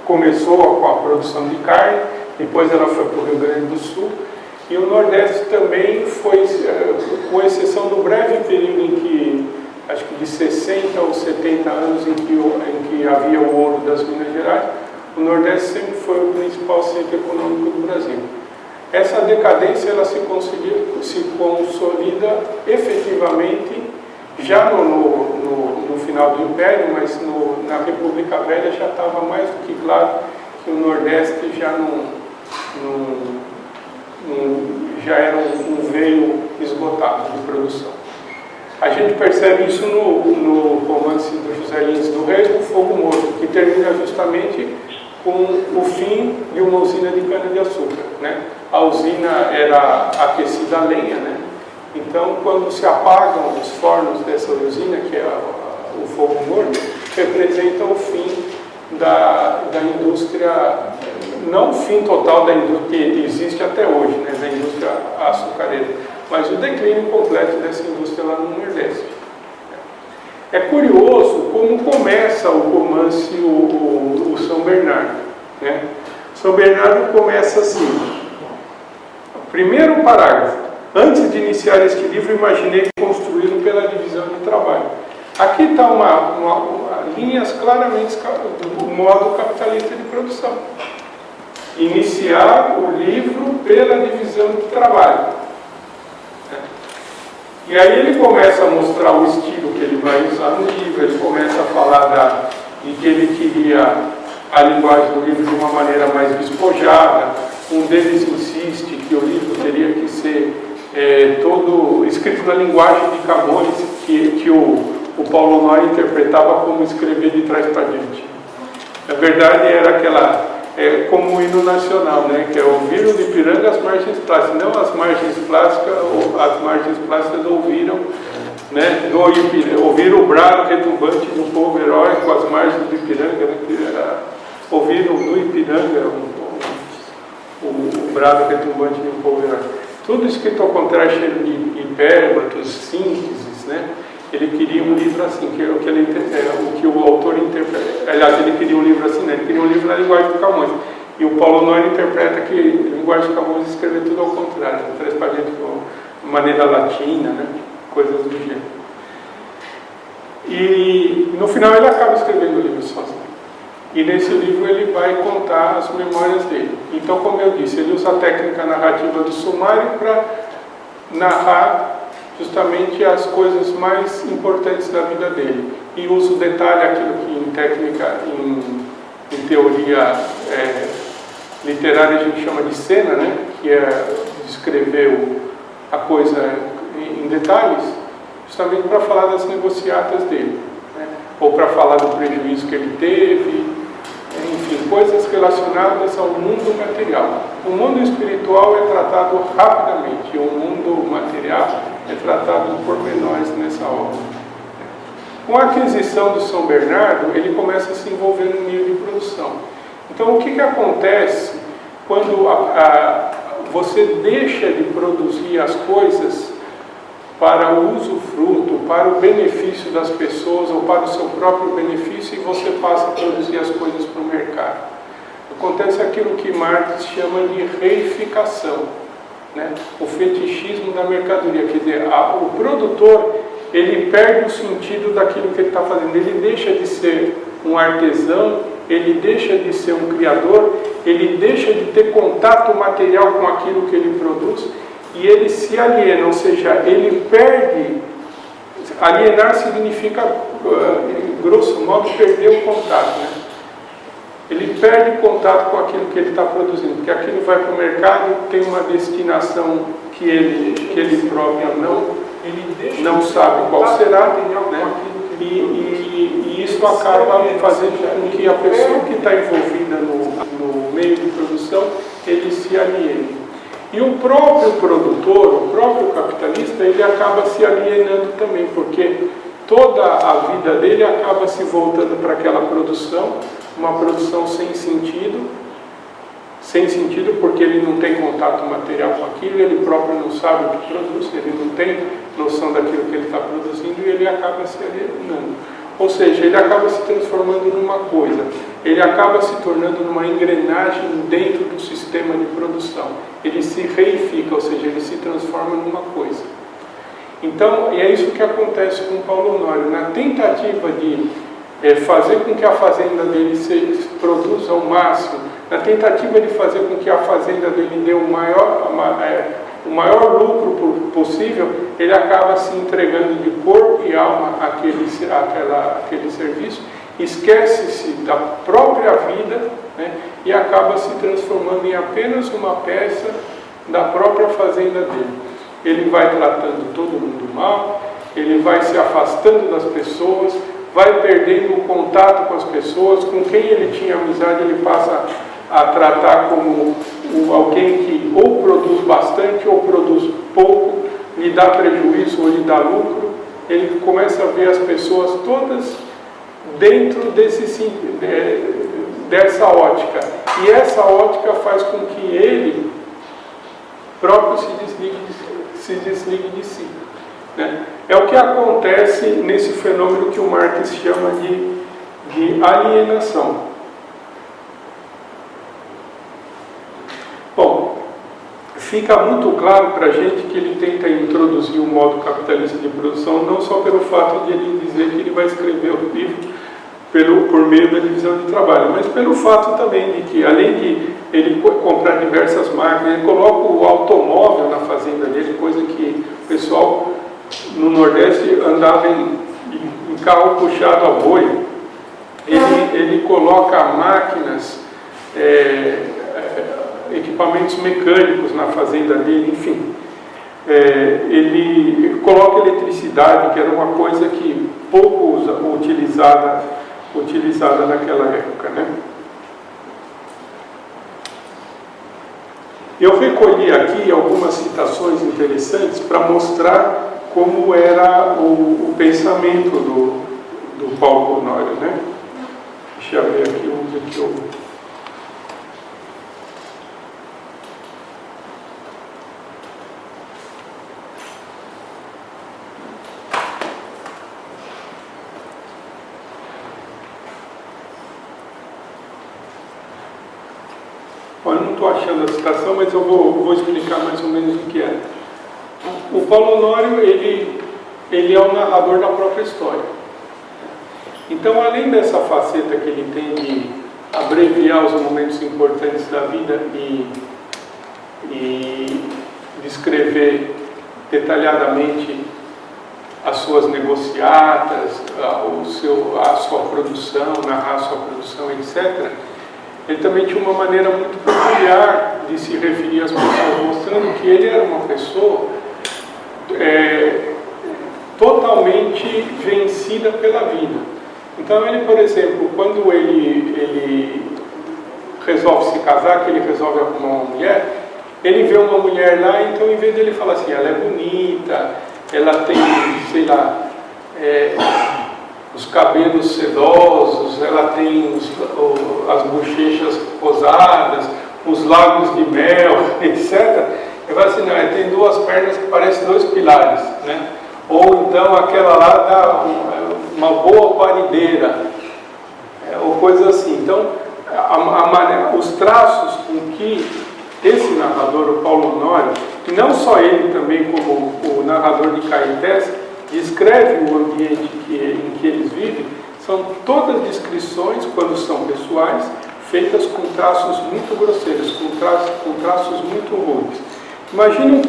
começou com a produção de carne, depois ela foi para o Rio Grande do Sul, e o Nordeste também foi, com exceção do breve período em que, acho que de 60 ou 70 anos, em que havia o ouro das Minas Gerais, o Nordeste sempre foi o principal centro econômico do Brasil. Essa decadência ela se consolida efetivamente já no final do Império, mas na República Velha já estava mais do que claro que o Nordeste já era um veio esgotado de produção. A gente percebe isso no romance do José Lins do Reis, O Fogo Morto, que termina justamente com o fim de uma usina de cana-de-açúcar, né? A usina era aquecida a lenha, né? Então, quando se apagam os fornos dessa usina, que é o fogo morto, representa o fim da indústria, não o fim total da indústria que existe até hoje, né, da indústria açucareira, mas o declínio completo dessa indústria lá no Nordeste. É curioso como começa o romance o São Bernardo. São Bernardo começa assim, primeiro parágrafo: antes de iniciar este livro, imaginei construí-lo pela divisão de trabalho. Aqui está linhas claramente do modo capitalista de produção. Iniciar o livro pela divisão de trabalho. E aí ele começa a mostrar o estilo que ele vai usar no livro, ele começa a falar de que ele queria a linguagem do livro de uma maneira mais despojada. Um deles insiste que o livro teria que ser todo escrito na linguagem de Camões, que o Paulo Noy interpretava como escrever de trás para diante. Na verdade era como o hino nacional, né? Que é ouvir o de Ipiranga as margens plásticas, não as margens plásticas, as margens plásticas ouviram, né? Ouviram o brado retumbante de um povo heróico às margens do Ipiranga, né? Ouviram do Ipiranga o brado retumbante de um povo heróico. Tudo escrito ao contrário, cheio de hipérbatos, sínteses, né? Ele queria um livro assim, o que o autor interpreta. Aliás, ele queria um livro assim, né? Ele queria um livro na linguagem do Camões. E o Paulo Noy interpreta que a linguagem do Camões escreveu tudo ao contrário, traz para gente de maneira latina, né? Coisas do gênero. E no final ele acaba escrevendo o livro sozinho. E nesse livro ele vai contar as memórias dele. Então, como eu disse, ele usa a técnica narrativa do sumário para narrar justamente as coisas mais importantes da vida dele. E usa o detalhe, aquilo que em técnica, em teoria literária a gente chama de cena, né? Que é descrever a coisa em detalhes, justamente para falar das negociatas dele, né? Ou para falar do prejuízo que ele teve, enfim, coisas relacionadas ao mundo material. O mundo espiritual é tratado rapidamente, e o mundo material é tratado por pormenores nessa obra. Com a aquisição do São Bernardo, ele começa a se envolver no meio de produção. Então, o que acontece quando você deixa de produzir as coisas para o usufruto, para o benefício das pessoas ou para o seu próprio benefício, e você passa a produzir as coisas para o mercado? Acontece aquilo que Marx chama de reificação, né? O fetichismo da mercadoria. Quer dizer, o produtor, ele perde o sentido daquilo que ele está fazendo. Ele deixa de ser um artesão, ele deixa de ser um criador, ele deixa de ter contato material com aquilo que ele produz, e ele se aliena, ou seja, ele perde. Alienar significa, grosso modo, perder o contato, né? Ele perde contato com aquilo que ele está produzindo, porque aquilo vai para o mercado, tem uma destinação que ele próprio não sabe qual será, né? E isso acaba fazendo com que a pessoa que está envolvida no meio de produção, ele se aliene. E o próprio produtor, o próprio capitalista, ele acaba se alienando também, porque toda a vida dele acaba se voltando para aquela produção, uma produção sem sentido porque ele não tem contato material com aquilo, ele próprio não sabe o que produz, ele não tem noção daquilo que ele está produzindo, e ele acaba se alienando. Ou seja, ele acaba se transformando numa coisa, ele acaba se tornando numa engrenagem dentro do sistema de produção. Ele se reifica, ou seja, ele se transforma numa coisa. Então, e é isso que acontece com Paulo Honório. Na tentativa de fazer com que a fazenda dele se produza ao máximo, na tentativa de fazer com que a fazenda dele dê o maior lucro possível, ele acaba se entregando de corpo e alma àquele serviço, esquece-se da própria vida, né, e acaba se transformando em apenas uma peça da própria fazenda dele. Ele vai tratando todo mundo mal, ele vai se afastando das pessoas, vai perdendo o contato com as pessoas. Com quem ele tinha amizade, ele passa a tratar como alguém que ou produz bastante ou produz pouco, lhe dá prejuízo ou lhe dá lucro. Ele começa a ver as pessoas todas dentro dessa ótica, e essa ótica faz com que ele próprio se desligue de si, né? É o que acontece nesse fenômeno que o Marx chama de alienação. fica muito claro para a gente que ele tenta introduzir o modo capitalista de produção, não só pelo fato de ele dizer que ele vai escrever o livro por meio da divisão de trabalho, mas pelo fato também de que, além de ele comprar diversas máquinas, ele coloca o automóvel na fazenda dele, coisa que o pessoal no Nordeste andava em carro puxado a boi. Ele coloca máquinas, equipamentos mecânicos na fazenda dele, enfim. Ele coloca eletricidade, que era uma coisa que pouco utilizada naquela época, né? Eu recolhi aqui algumas citações interessantes para mostrar como era o pensamento do Paulo Honório, né? Deixa eu ver aqui onde que eu... Eu não estou achando a citação, mas eu vou explicar mais ou menos o que é. O Paulo Honório, ele é o narrador da própria história. Então, além dessa faceta que ele tem de abreviar os momentos importantes da vida e descrever detalhadamente as suas negociatas, a sua produção, narrar a sua produção, etc., ele também tinha uma maneira muito peculiar de se referir às pessoas, mostrando que ele era uma pessoa totalmente vencida pela vida. Então ele, por exemplo, quando ele resolve se casar, que ele resolve arrumar uma mulher, ele vê uma mulher lá, então em vez dele falar assim, ela é bonita, ela tem, sei lá, os cabelos sedosos, ela tem as bochechas rosadas, os lábios de mel, etc. Ele fala assim, não, tem duas pernas que parecem dois pilares, né? Ou então aquela lá dá uma boa parideira, ou coisa assim. Então, os traços com que esse narrador, o Paulo Honório, e não só ele também, como o narrador de Caetés, descreve o ambiente em que eles vivem, são todas descrições, quando são pessoais, feitas com traços muito grosseiros, com traços muito rudes. Imagine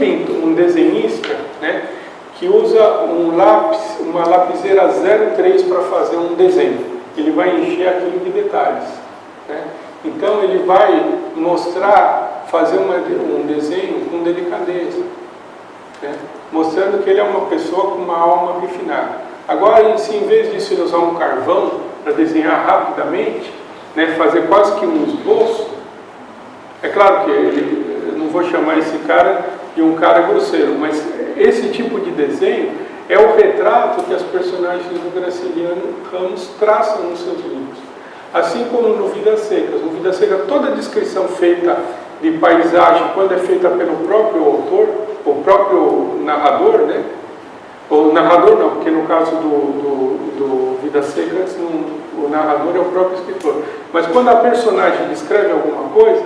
um desenhista, né, que usa uma lapiseira 03 para fazer um desenho. Ele vai encher aquilo de detalhes, né? Então ele vai fazer um desenho com delicadeza, né? Mostrando que ele é uma pessoa com uma alma refinada. Agora, se em vez disso ele usar um carvão para desenhar rapidamente, né, fazer quase que um esboço, é claro que eu não vou chamar esse cara de um cara grosseiro, mas esse tipo de desenho é o retrato que as personagens do Graciliano Ramos traçam nos seus livros. Assim como no Vidas Secas. No Vidas Secas, toda a descrição feita de paisagem, quando é feita pelo próprio autor, o próprio narrador, né? O narrador não, porque no caso do Vidas Secas, o narrador é o próprio escritor. Mas quando a personagem descreve alguma coisa,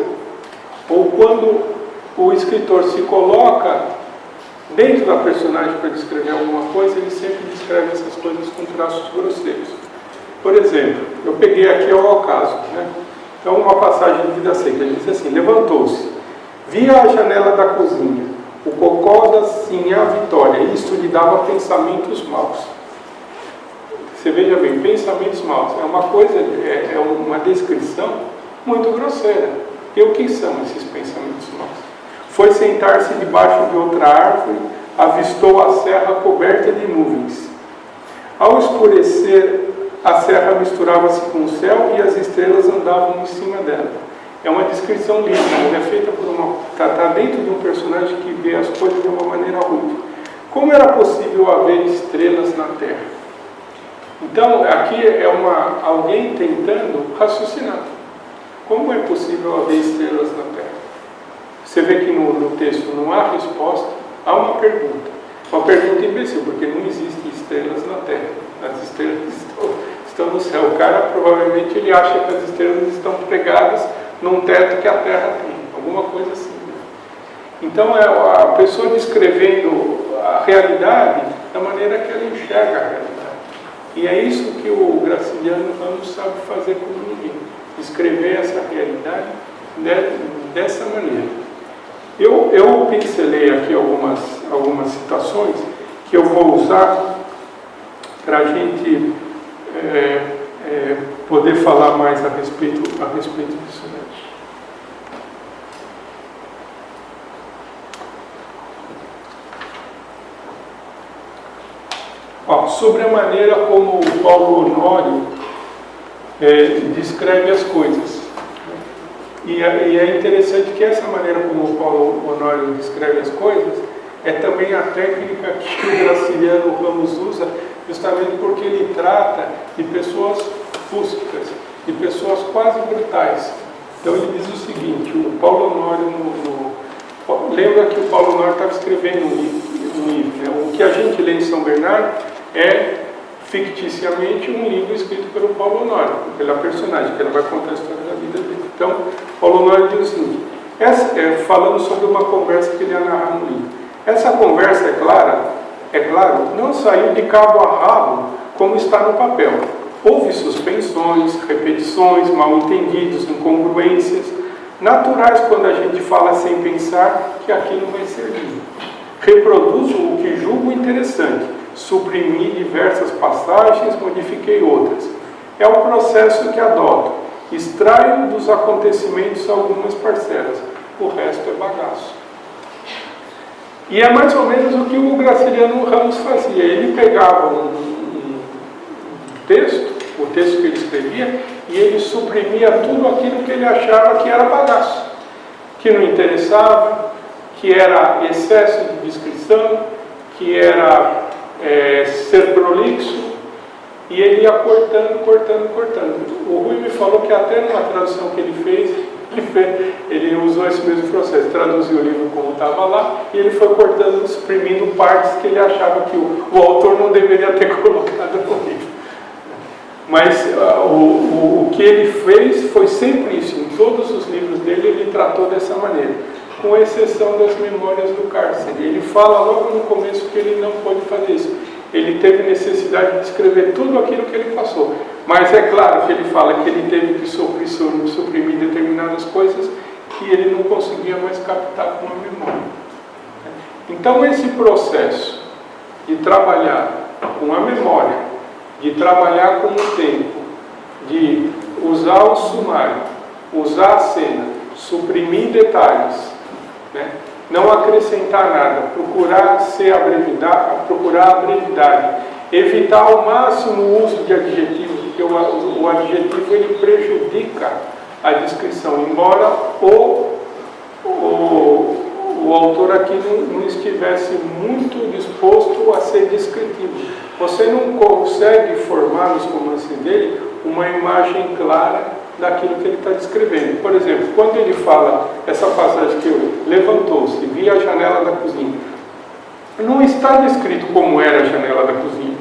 ou quando o escritor se coloca dentro da personagem para descrever alguma coisa, ele sempre descreve essas coisas com traços grosseiros. Por exemplo, eu peguei aqui ao caso, né? Então, uma passagem de Vidas Secas, ele diz assim: levantou-se, via a janela da cozinha, o cocó da sinhá Vitória, isto lhe dava pensamentos maus. Você veja bem, pensamentos maus, é uma coisa, é uma descrição muito grosseira. E o que são esses pensamentos maus? Foi sentar-se debaixo de outra árvore, avistou a serra coberta de nuvens. Ao escurecer, a serra misturava-se com o céu e as estrelas andavam em cima dela. É uma descrição linda, é feita está dentro de um personagem que vê as coisas de uma maneira rude. Como era possível haver estrelas na Terra? Então, aqui é alguém tentando raciocinar. Como é possível haver estrelas na Terra? Você vê que no texto não há resposta, há uma pergunta. Uma pergunta imbecil, porque não existem estrelas na Terra. As estrelas estão no céu. O cara provavelmente ele acha que as estrelas estão pregadas num teto que a Terra tem. Alguma coisa assim. Né? Então é a pessoa descrevendo a realidade da maneira que ela enxerga a realidade. E é isso que o Graciliano Ramos sabe fazer com ninguém, descrever essa realidade dessa maneira. Eu pincelei aqui algumas citações que eu vou usar para a gente poder falar mais a respeito disso. Né? Sobre a maneira como o Paulo Honório descreve as coisas. E é interessante que essa maneira como o Paulo Honório descreve as coisas é também a técnica que o Graciliano Ramos usa, justamente porque ele trata de pessoas rústicas, de pessoas quase brutais. Então ele diz o seguinte, o Paulo Honório, lembra que o Paulo Honório estava escrevendo um livro, né? O que a gente lê em São Bernardo é ficticiamente um livro escrito pelo Paulo Honório, pela personagem, que ela vai contar a história da vida dele. Então, Paulo Honório diz o seguinte, falando sobre uma conversa que ele ia narrar no livro. Essa conversa, é claro, não saiu de cabo a rabo como está no papel. Houve suspensões, repetições, mal-entendidos, incongruências, naturais quando a gente fala sem pensar que aquilo vai ser lido. Reproduzo o que julgo interessante, suprimi diversas passagens, modifiquei outras. É o processo que adoto. Extraio dos acontecimentos algumas parcelas, o resto é bagaço. E é mais ou menos o que o Graciliano Ramos fazia. Ele pegava um texto, o texto que ele escrevia, e ele suprimia tudo aquilo que ele achava que era bagaço, que não interessava, que era excesso de descrição, que era ser prolixo, e ele ia cortando. O Rui me falou que até numa tradução que ele fez, ele usou esse mesmo processo, traduziu o livro como estava lá, e ele foi cortando, exprimindo partes que ele achava que o autor não deveria ter colocado no livro. Mas o que ele fez foi sempre isso. Em todos os livros dele ele tratou dessa maneira, com exceção das Memórias do Cárcere. Ele fala logo no começo que ele não pôde fazer isso. Ele teve necessidade de escrever tudo aquilo que ele passou. Mas é claro que ele fala que ele teve que suprimir determinadas coisas que ele não conseguia mais captar com a memória. Então esse processo de trabalhar com a memória, de trabalhar com o tempo, de usar o sumário, usar a cena, suprimir detalhes, né? Não acrescentar nada, procurar a brevidade, evitar ao máximo o uso de adjetivos, porque o adjetivo ele prejudica a descrição, embora o autor aqui não estivesse muito disposto a ser descritivo. Você não consegue formar nos romances dele uma imagem clara daquilo que ele está descrevendo. Por exemplo, quando ele fala essa passagem que eu levantou-se, vi a janela da cozinha, não está descrito como era a janela da cozinha.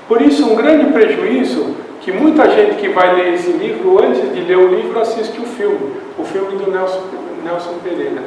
Por isso, um grande prejuízo que muita gente que vai ler esse livro, antes de ler o livro, assiste o filme do Nelson Pereira.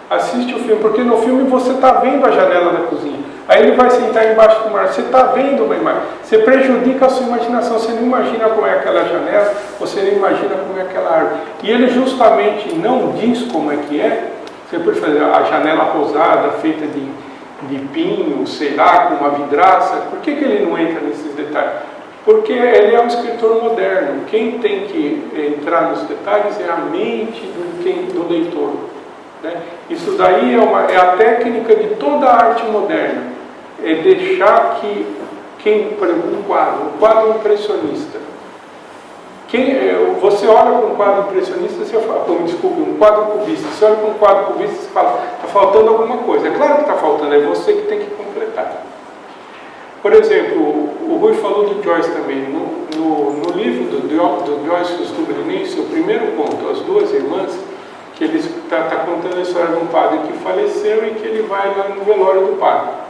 Assiste o filme, porque no filme você está vendo a janela da cozinha. Aí ele vai sentar embaixo do mar, você está vendo uma imagem. Você prejudica a sua imaginação, você não imagina como é aquela janela, você não imagina como é aquela árvore. E ele justamente não diz como é que é. Você pode fazer a janela rosada, feita de pinho, será, com uma vidraça. Por que ele não entra nesses detalhes? Porque ele é um escritor moderno. Quem tem que entrar nos detalhes é a mente do leitor. Né? Isso daí é a técnica de toda a arte moderna. É deixar por exemplo, um quadro impressionista. Você olha para um quadro impressionista, você fala, um quadro cubista. Você olha para um quadro cubista e fala, está faltando alguma coisa. É claro que está faltando, é você que tem que completar. Por exemplo, o Rui falou do Joyce também. No livro do Joyce, Os Dublinenses, o primeiro conto, As Duas Irmãs, que ele está contando a história de um padre que faleceu e que ele vai lá no velório do padre.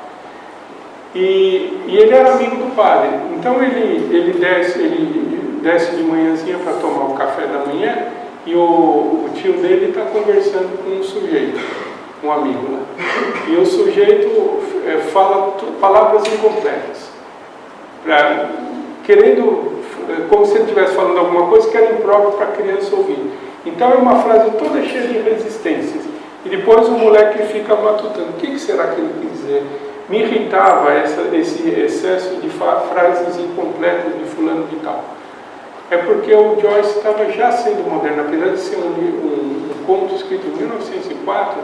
E ele era amigo do padre. Então ele desce de manhãzinha para tomar o café da manhã e o tio dele está conversando com um sujeito. um amigo, né? E o sujeito fala palavras incompletas, querendo, como se ele estivesse falando alguma coisa que era imprópria para a criança ouvir. Então é uma frase toda cheia de resistências. E depois o moleque fica matutando. O que será que ele quis dizer? Me irritava esse excesso de frases incompletas de fulano de tal. É porque o Joyce estava já sendo moderno. Apesar de ser um conto escrito em 1904,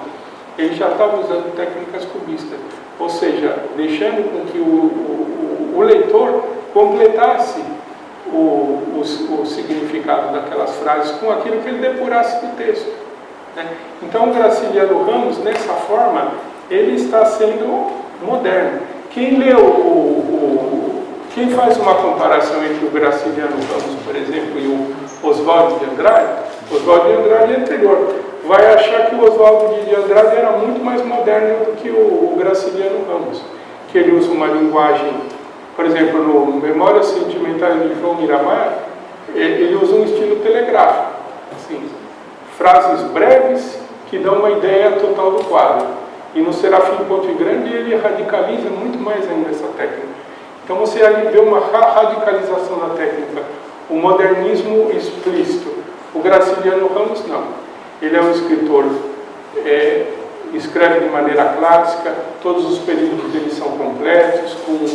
ele já estava usando técnicas cubistas. Ou seja, deixando com que o leitor completasse o significado daquelas frases com aquilo que ele depurasse do texto. Então, o Graciliano Ramos, nessa forma, ele está sendo moderno. Quem faz uma comparação entre o Graciliano Ramos, por exemplo, e o Oswald de Andrade, Oswald de Andrade é anterior, vai achar que o Oswald de Andrade era muito mais moderno do que o Graciliano Ramos, que ele usa uma linguagem, por exemplo, no Memórias Sentimentais de João Miramar, ele usa um estilo telegráfico, assim, frases breves que dão uma ideia total do quadro. E no Serafim Ponte Grande ele radicaliza muito mais ainda essa técnica. Então você ali vê uma radicalização da técnica, o modernismo explícito. O Graciliano Ramos não. Ele é um escritor, escreve de maneira clássica, todos os períodos dele são completos, com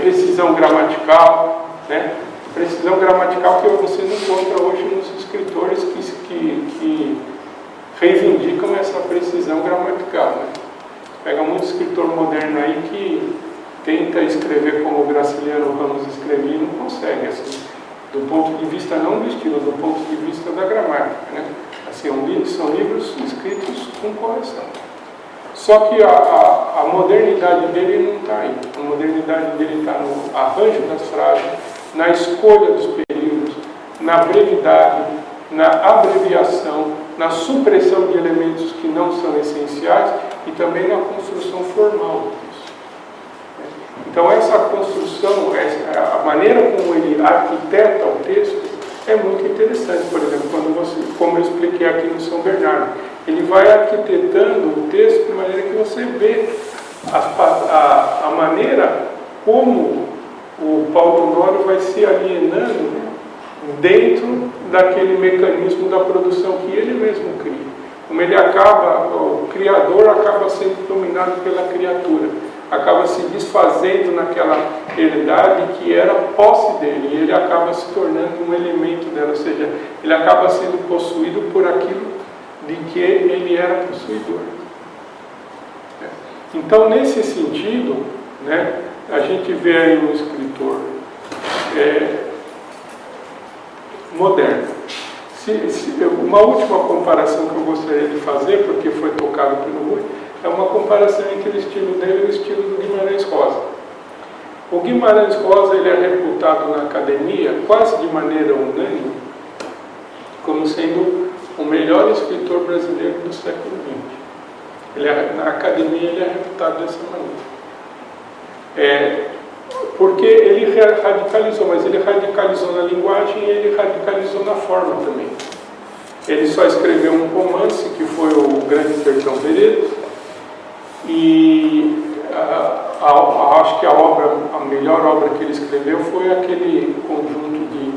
precisão gramatical, né? Precisão gramatical que você não encontra hoje nos escritores que reivindicam essa precisão gramatical, né? Pega muito escritor moderno aí que tenta escrever como o Graciliano Ramos escrevia e não consegue, assim, do ponto de vista não do estilo, do ponto de vista da gramática, né? Assim, são livros escritos com correção. Só que a modernidade dele não está aí. A modernidade dele está no arranjo das frases, na escolha dos períodos, na brevidade, na abreviação, na supressão de elementos que não são essenciais e também na construção formal disso. Então essa construção, a maneira como ele arquiteta o texto é muito interessante. Por exemplo, como eu expliquei aqui no São Bernardo, ele vai arquitetando o texto de maneira que você vê a maneira como o Paulo Honório vai se alienando dentro daquele mecanismo da produção que ele mesmo cria. Como o criador acaba sendo dominado pela criatura, acaba se desfazendo naquela realidade que era posse dele, e ele acaba se tornando um elemento dela, ou seja, ele acaba sendo possuído por aquilo de que ele era possuidor. Então, nesse sentido, né, a gente vê aí um escritor moderno. Uma última comparação que eu gostaria de fazer, porque foi tocado pelo Rui, é uma comparação entre o estilo dele e o estilo do Guimarães Rosa. O Guimarães Rosa ele é reputado na academia, quase de maneira unânime, como sendo o melhor escritor brasileiro do século XX. Na academia ele é reputado dessa maneira. Porque ele radicalizou, mas ele radicalizou na linguagem e ele radicalizou na forma também. Ele só escreveu um romance, que foi o Grande Sertão Veredas, e acho que a melhor obra que ele escreveu foi aquele conjunto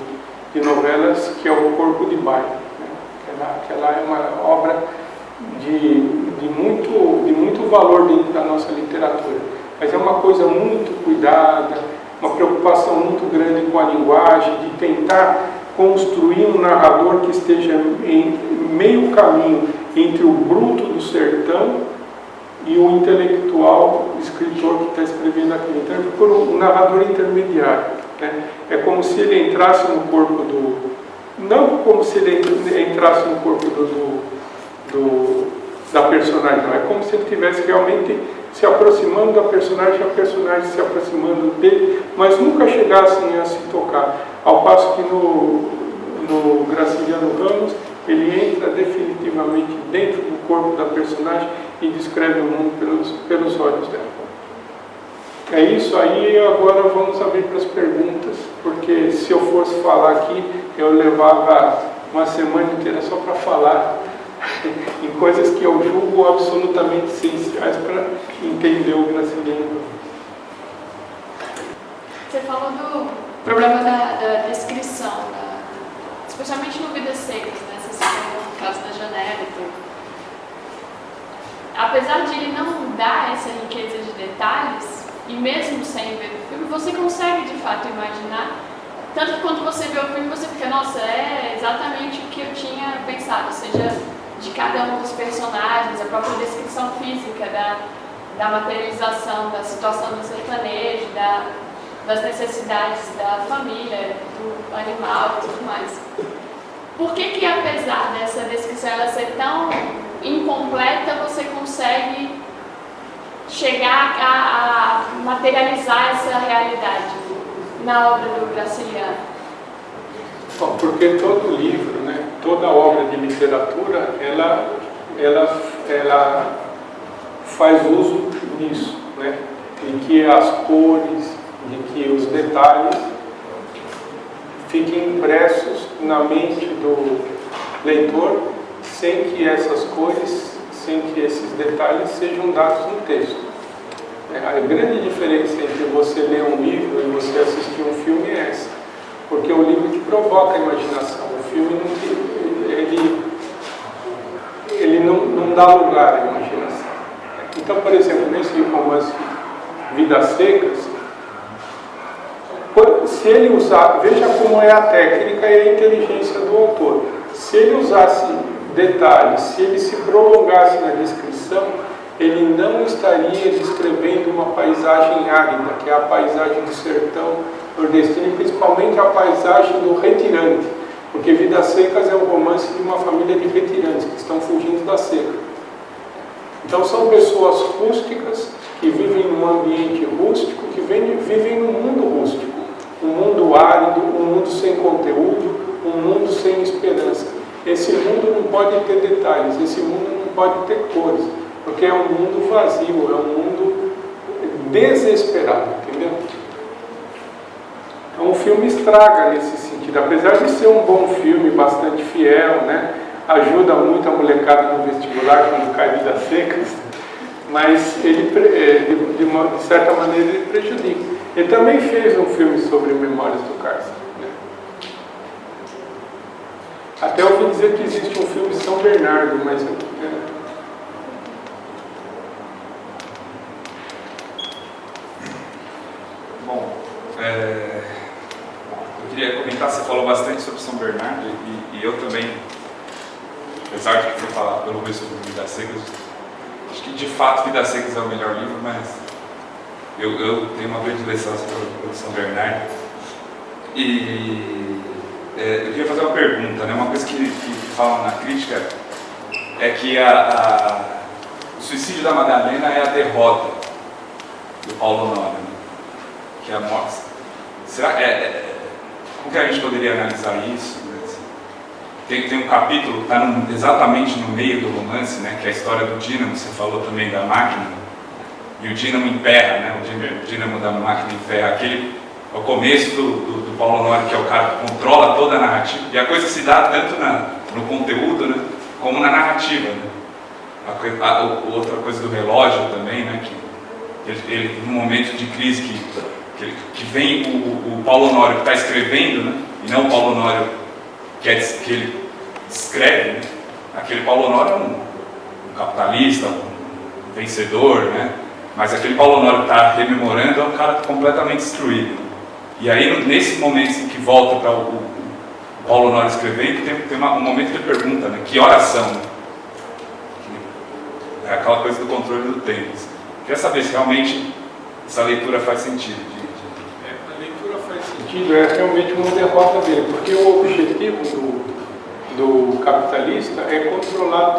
de novelas que é o Corpo de Baile, né? Aquela é uma obra de muito valor dentro da nossa literatura. Mas é uma coisa muito cuidada, uma preocupação muito grande com a linguagem, de tentar construir um narrador que esteja em meio caminho entre o bruto do sertão e o intelectual escritor que está escrevendo aquilo. Então ele procura um narrador intermediário, né? É como se ele entrasse no corpo não como se ele entrasse no corpo da personagem, não. É como se ele estivesse realmente se aproximando da personagem e a personagem se aproximando dele, mas nunca chegassem a se tocar. Ao passo que no Graciliano Ramos, ele entra definitivamente dentro do corpo da personagem e descreve o mundo pelos olhos dela. É isso aí. Agora vamos abrir para as perguntas, porque se eu fosse falar aqui, eu levava uma semana inteira só para falar, coisas que eu julgo absolutamente essenciais para entender o Graciliano. Você falou do problema da descrição, especialmente no Vidas Secas, né? Você citou o caso da janela e tudo. Apesar de ele não dar essa riqueza de detalhes, e mesmo sem ver o filme, você consegue de fato imaginar. Tanto que quando você vê o filme, você fica, nossa, é exatamente o que eu tinha pensado, ou seja, de cada um dos personagens, a própria descrição física da materialização, da situação do sertanejo, das necessidades da família, do animal e tudo mais. Por que apesar dessa descrição ela ser tão incompleta, você consegue chegar a materializar essa realidade na obra do Graciliano? Bom, porque todo livro, né, toda obra de literatura, ela faz uso disso, né, de que as cores, de que os detalhes fiquem impressos na mente do leitor, sem que essas cores, sem que esses detalhes sejam dados no texto. A grande diferença entre você ler um livro e você assistir um filme é essa, porque o livro te provoca a imaginação, o filme ele não dá lugar à imaginação. Então, por exemplo, nesse romance Vidas Secas, se ele usar, veja como é a técnica e a inteligência do autor. Se ele usasse detalhes, se ele se prolongasse na descrição, ele não estaria descrevendo uma paisagem árida, que é a paisagem do sertão nordestino, e principalmente a paisagem do retirante, porque Vidas Secas é um romance de uma família de retirantes que estão fugindo da seca. Então são pessoas rústicas que vivem num ambiente rústico, que vivem num mundo rústico, um mundo árido, um mundo sem conteúdo, um mundo sem esperança. Esse mundo não pode ter detalhes, esse mundo não pode ter cores, porque é um mundo vazio, é um mundo desesperado, entendeu? Então o filme estraga nesse sentido, apesar de ser um bom filme, bastante fiel, né? Ajuda muito a molecada no vestibular quando cai Vidas Secas, mas ele, de certa maneira, ele prejudica. Ele também fez um filme sobre Memórias do Cárcere, né? Até ouvi dizer que existe um filme São Bernardo, mas Bom, eu queria comentar, você falou bastante sobre São Bernardo e eu também, apesar de que foi falar pelo menos sobre Vidas Secas, acho que de fato Vidas Secas é o melhor livro, mas eu tenho uma predileção pelo São Bernardo. E eu queria fazer uma pergunta, né? Uma coisa que falam na crítica é que o suicídio da Madalena é a derrota do Paulo Honório, né? Que é a morte. Será como que a gente poderia analisar isso? Tem um capítulo que está exatamente no meio do romance, né, que é a história do dínamo. Você falou também da máquina, e o dínamo emperra, né, o dínamo da máquina emperra. É o começo do Paulo Honório, que é o cara que controla toda a narrativa, e a coisa se dá tanto no conteúdo, né, como na narrativa, né. Outra coisa do relógio também, né, que ele num momento de crise que vem o Paulo Honório que está escrevendo, né, e não o Paulo Honório que ele escreve, né? Aquele Paulo Honório é um capitalista, um vencedor, né? Mas aquele Paulo Honório que está rememorando é um cara completamente destruído. E aí, nesse momento em que volta para o Paulo Honório escrevendo, tem um momento que ele pergunta, né? Que horas são? É aquela coisa do controle do tempo. Quer saber se realmente essa leitura faz sentido? A leitura faz sentido, é realmente uma derrota dele, porque o objetivo do capitalista é controlar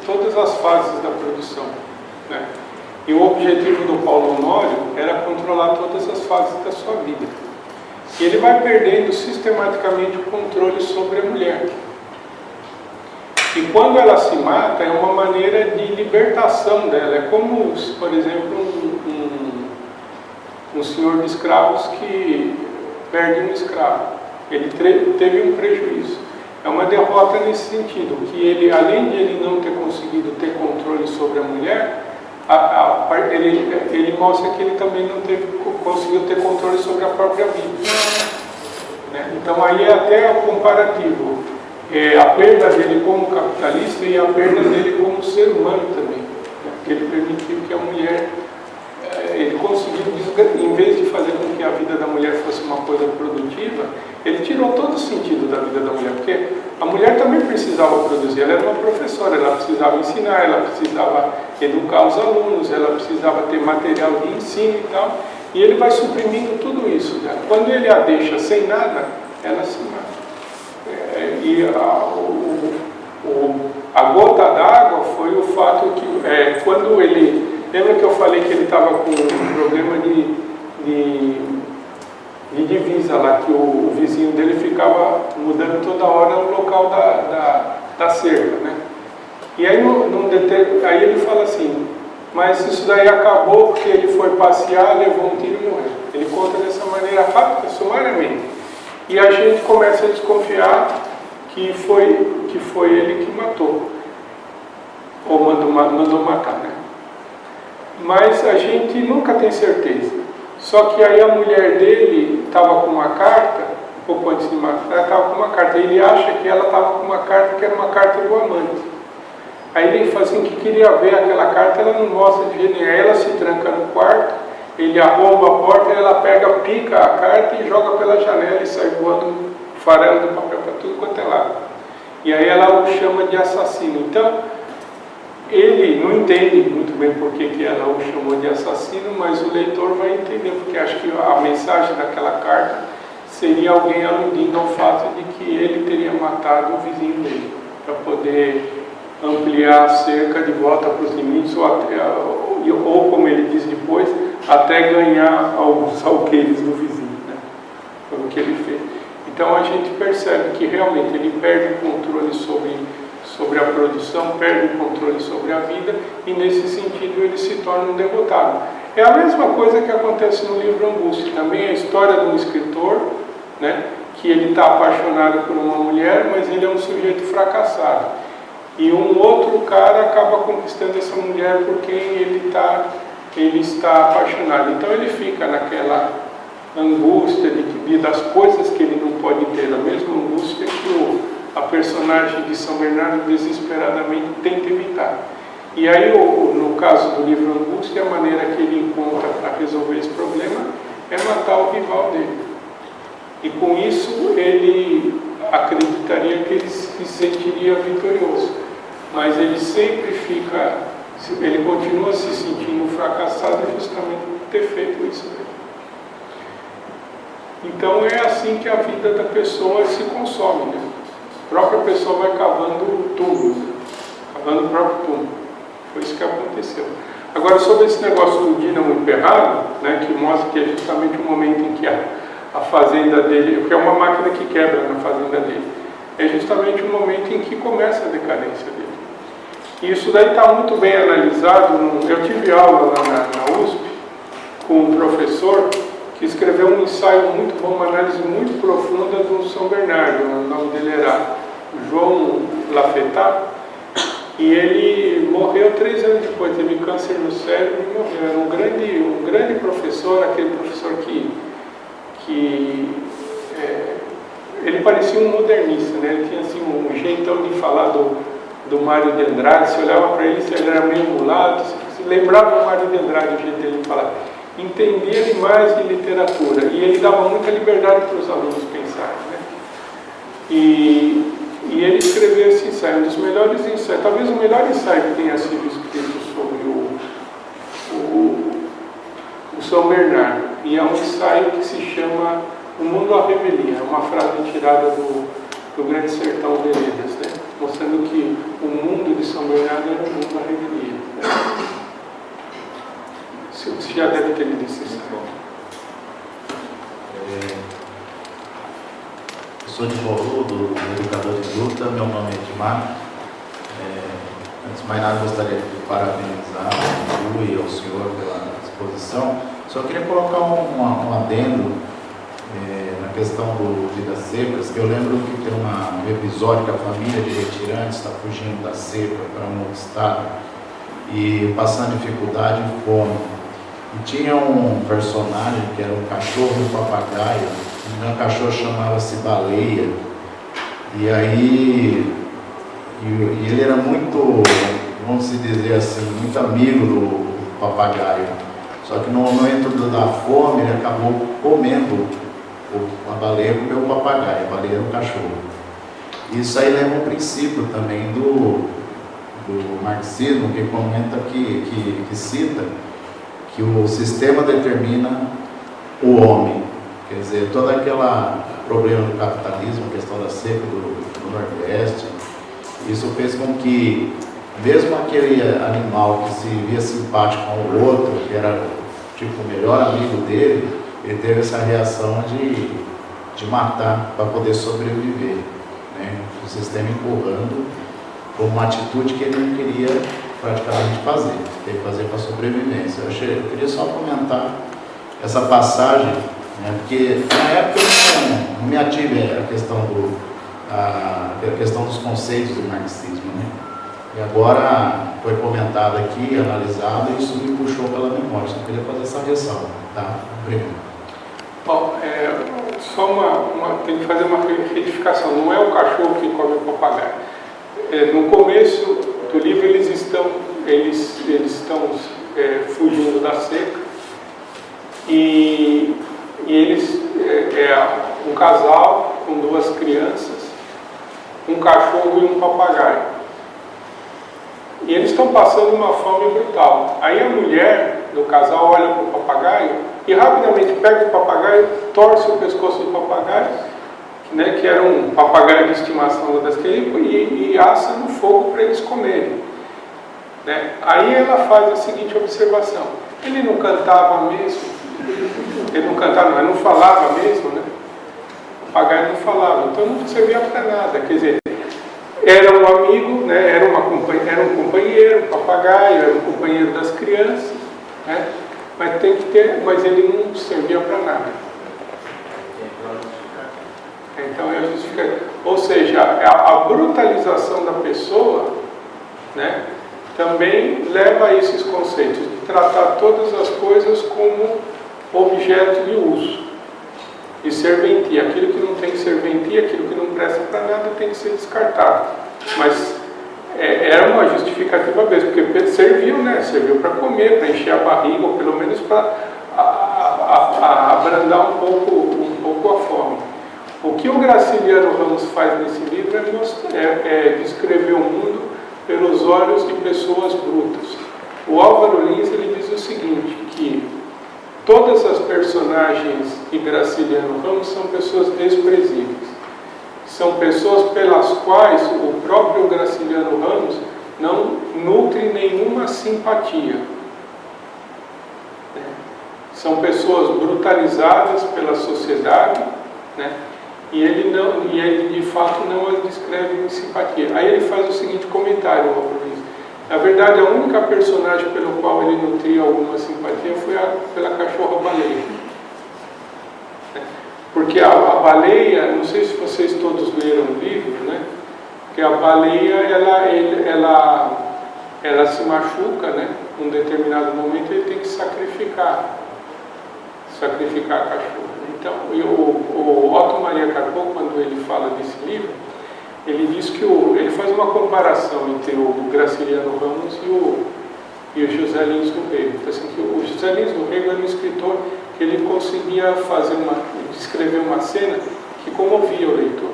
todas as fases da produção, né? E o objetivo do Paulo Honório era controlar todas as fases da sua vida. E ele vai perdendo sistematicamente o controle sobre a mulher. E quando ela se mata, é uma maneira de libertação dela. É como, por exemplo, um senhor de escravos que perde um escravo. Ele teve um prejuízo. É uma derrota nesse sentido, que ele, além de ele não ter conseguido ter controle sobre a mulher, ele mostra que ele também não conseguiu ter controle sobre a própria vida. Né? Então aí é até o comparativo, a perda dele como capitalista e a perda dele como ser humano também. Né? Porque ele permitiu que a mulher, ele conseguiu, em vez de fazer com que a vida da mulher fosse uma coisa produtiva, ele tirou todo o sentido da vida da mulher, porque a mulher também precisava produzir, ela era uma professora, ela precisava ensinar, ela precisava educar os alunos, ela precisava ter material de ensino e tal, e ele vai suprimindo tudo isso. Né? Quando ele a deixa sem nada, ela se mata. A gota d'água foi o fato que, quando ele... Lembra que eu falei que ele estava com um problema de divisa lá, que o vizinho dele ficava mudando toda hora o local da cerca, né? E aí, aí ele fala assim, mas isso daí acabou porque ele foi passear, levou um tiro e morreu. Ele conta dessa maneira rápida, sumariamente. E a gente começa a desconfiar que foi ele que matou, ou mandou matar, né? Mas a gente nunca tem certeza. Só que aí a mulher dele estava com uma carta, um pouco antes de matar, ela estava com uma carta. Ele acha que ela estava com uma carta que era uma carta do amante. Aí ele fala assim que queria ver aquela carta, ela não mostra de jeito nenhum. Aí ela se tranca no quarto, ele arromba a porta, ela pega, pica a carta e joga pela janela e sai voando farelo do papel para tudo quanto é lado. E aí ela o chama de assassino. Então, ele não entende muito bem por que ela o chamou de assassino, mas o leitor vai entender, porque acho que a mensagem daquela carta seria alguém aludindo ao fato de que ele teria matado o vizinho dele, para poder ampliar a cerca de volta para os limites, ou como ele diz depois, até ganhar alguns alqueires do vizinho, né? Foi o que ele fez. Então a gente percebe que realmente ele perde o controle sobre a produção, perde o controle sobre a vida, e nesse sentido ele se torna um derrotado. É a mesma coisa que acontece no livro Angústia, também é a história de um escritor, né, que ele está apaixonado por uma mulher, mas ele é um sujeito fracassado. E um outro cara acaba conquistando essa mulher por quem ele está apaixonado. Então ele fica naquela angústia das coisas que ele não pode ter, a mesma angústia que a personagem de São Bernardo desesperadamente tenta evitar. E aí, no caso do livro Angústia, a maneira que ele encontra para resolver esse problema é matar o rival dele. E com isso ele acreditaria que ele se sentiria vitorioso. Mas ele sempre ele continua se sentindo fracassado justamente por ter feito isso. Então é assim que a vida da pessoa se consome, né? A própria pessoa vai cavando túmulos, cavando o próprio túmulo. Foi isso que aconteceu. Agora, sobre esse negócio do dínamo emperrado, né, que mostra que é justamente o momento em que a fazenda dele, que é uma máquina que quebra na fazenda dele, é justamente o momento em que começa a decadência dele. E isso daí está muito bem analisado. Eu tive aula lá na USP com um professor que escreveu um ensaio muito bom, uma análise muito profunda do São Bernardo. O nome dele era João Lafetat, e ele morreu 3 anos depois, teve câncer no cérebro e morreu. Era um grande professor, aquele professor que ele parecia um modernista, né? Ele tinha assim, um jeitão de falar do Mário de Andrade. Se olhava para ele, ele era meio mulato, se lembrava o Mário de Andrade, o jeito dele falar. Entendia demais de literatura, e ele dava muita liberdade para os alunos pensarem, né? E ele escreveu esse ensaio, um dos melhores ensaios, talvez o melhor ensaio que tenha sido escrito sobre o São Bernardo. E é um ensaio que se chama O Mundo à Revelia, uma frase tirada do Grande Sertão Veredas, né? Mostrando que o mundo de São Bernardo era o mundo à revelia, né? Você já deve ter lido esse ensaio. Eu sou de Bauru, do Educador de Luta, meu nome é Edmar. Antes de mais nada, gostaria de parabenizar o Rui e ao senhor pela exposição. Só queria colocar um adendo na questão do Vidas Secas, que eu lembro que tem um episódio que a família de retirantes está fugindo da seca para um outro estado e passando dificuldade e fome. E tinha um personagem que era um cachorro e um papagaio, e o cachorro chamava-se Baleia, e aí ele era muito, vamos dizer assim, muito amigo do papagaio. Só que no momento da fome ele acabou comendo a baleia, comeu o papagaio, a baleia era um cachorro. Isso aí leva um princípio também do marxismo, que comenta que cita que o sistema determina o homem. Quer dizer, todo aquele problema do capitalismo, a questão da seca do Nordeste, isso fez com que, mesmo aquele animal que se via simpático com o outro, que era tipo o melhor amigo dele, ele teve essa reação de matar para poder sobreviver, né? O sistema empurrando por uma atitude que ele não queria praticamente fazer, teve que fazer para sobrevivência. Eu queria só comentar essa passagem, né? Porque na época eu não me ative a questão dos conceitos do marxismo, né? E agora foi comentado aqui, analisado, e isso me puxou pela memória. Só queria fazer essa ressalva, tá? Obrigado. Bom, só tem que fazer uma retificação. Não é o cachorro que come o papagaio. No começo do livro eles estão fugindo da seca e eles um casal com duas crianças, um cachorro e um papagaio. E eles estão passando uma fome brutal. Aí a mulher do casal olha para o papagaio e rapidamente pega o papagaio, torce o pescoço do papagaio, né, que era um papagaio de estimação das crianças, e assa no fogo para eles comerem. Né? Aí ela faz a seguinte observação: ele não cantava mesmo? Ele não cantava, ele não falava mesmo, né? O papagaio não falava, então não servia para nada. Quer dizer, era um amigo, né? Era um companheiro, um papagaio, era um companheiro das crianças, né? Mas ele não servia para nada. Então é justificativo. Ou seja, a brutalização da pessoa, né, também leva a esses conceitos de tratar todas as coisas como objeto de uso e serventia. Aquilo que não tem serventia, aquilo que não presta para nada, tem que ser descartado. Mas era uma justificativa mesmo, porque serviu, né? Serviu para comer, para encher a barriga, ou pelo menos para abrandar um pouco a fome. O que o Graciliano Ramos faz nesse livro é descrever o mundo pelos olhos de pessoas brutas. O Álvaro Lins ele diz o seguinte, que todas as personagens de Graciliano Ramos são pessoas desprezíveis. São pessoas pelas quais o próprio Graciliano Ramos não nutre nenhuma simpatia. São pessoas brutalizadas pela sociedade, né? E ele de fato não as descreve em simpatia. Aí ele faz o seguinte comentário, na verdade, a única personagem pelo qual ele nutria alguma simpatia foi pela cachorra baleia. Porque a baleia, não sei se vocês todos leram o livro, né? Porque a baleia, ela se machuca, né? Num determinado momento ele tem que sacrificar a cachorra. Então, o Otto Maria Carpo, quando ele fala desse livro, ele diz que ele faz uma comparação entre o Graciliano Ramos e o José Lins do Rego. Então, assim, que o José Lins do Rego era um escritor que ele conseguia descrever uma cena que comovia o leitor.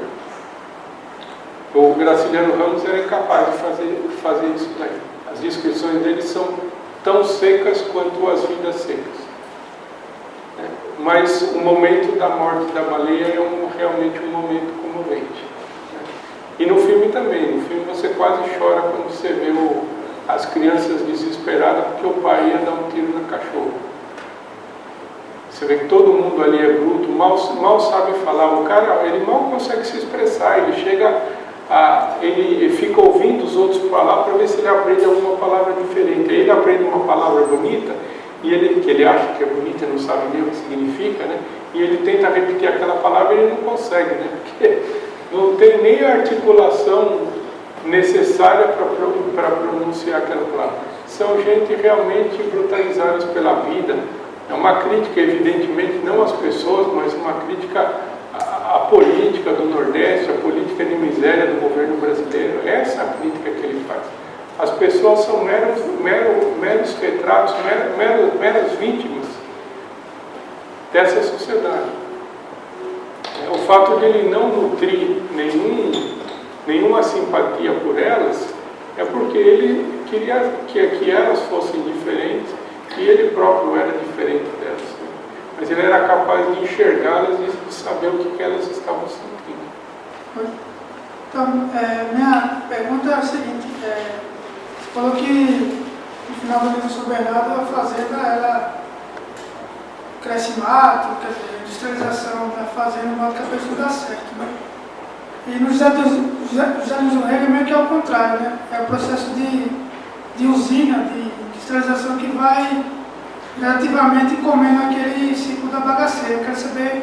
O Graciliano Ramos era incapaz de fazer isso daí. As descrições dele são tão secas quanto as vidas secas. Mas o momento da morte da baleia é realmente um momento comovente. E no filme também. No filme você quase chora quando você vê as crianças desesperadas porque o pai ia dar um tiro na cachorra. Você vê que todo mundo ali é bruto, mal sabe falar. O cara, ele mal consegue se expressar. Ele fica ouvindo os outros falar para ver se ele aprende alguma palavra diferente. Aí ele aprende uma palavra bonita e que ele acha que é bonita e não sabe nem o que significa, né? E ele tenta repetir aquela palavra e ele não consegue, né? Porque não tem nem a articulação necessária para pronunciar aquela palavra. São gente realmente brutalizadas pela vida. É uma crítica, evidentemente, não às pessoas, mas uma crítica à política do Nordeste, à política de miséria do governo brasileiro. Essa é a crítica que ele faz. As pessoas são meros retratos, meras vítimas dessa sociedade. O fato de ele não nutrir nenhuma simpatia por elas é porque ele queria que elas fossem diferentes e ele próprio era diferente delas. Né? Mas ele era capaz de enxergá-las e de saber o que elas estavam sentindo. Então, minha pergunta é a seguinte: você falou que no final do livro sobre Bernardo, a fazenda ela cresce mato, quer dizer, a industrialização da fazenda, de modo que a pessoa dá certo. Né? E no José dos Reis é meio que ao contrário, né? É o processo de usina, de industrialização que vai gradativamente comendo aquele ciclo da bagaceira. Eu quero saber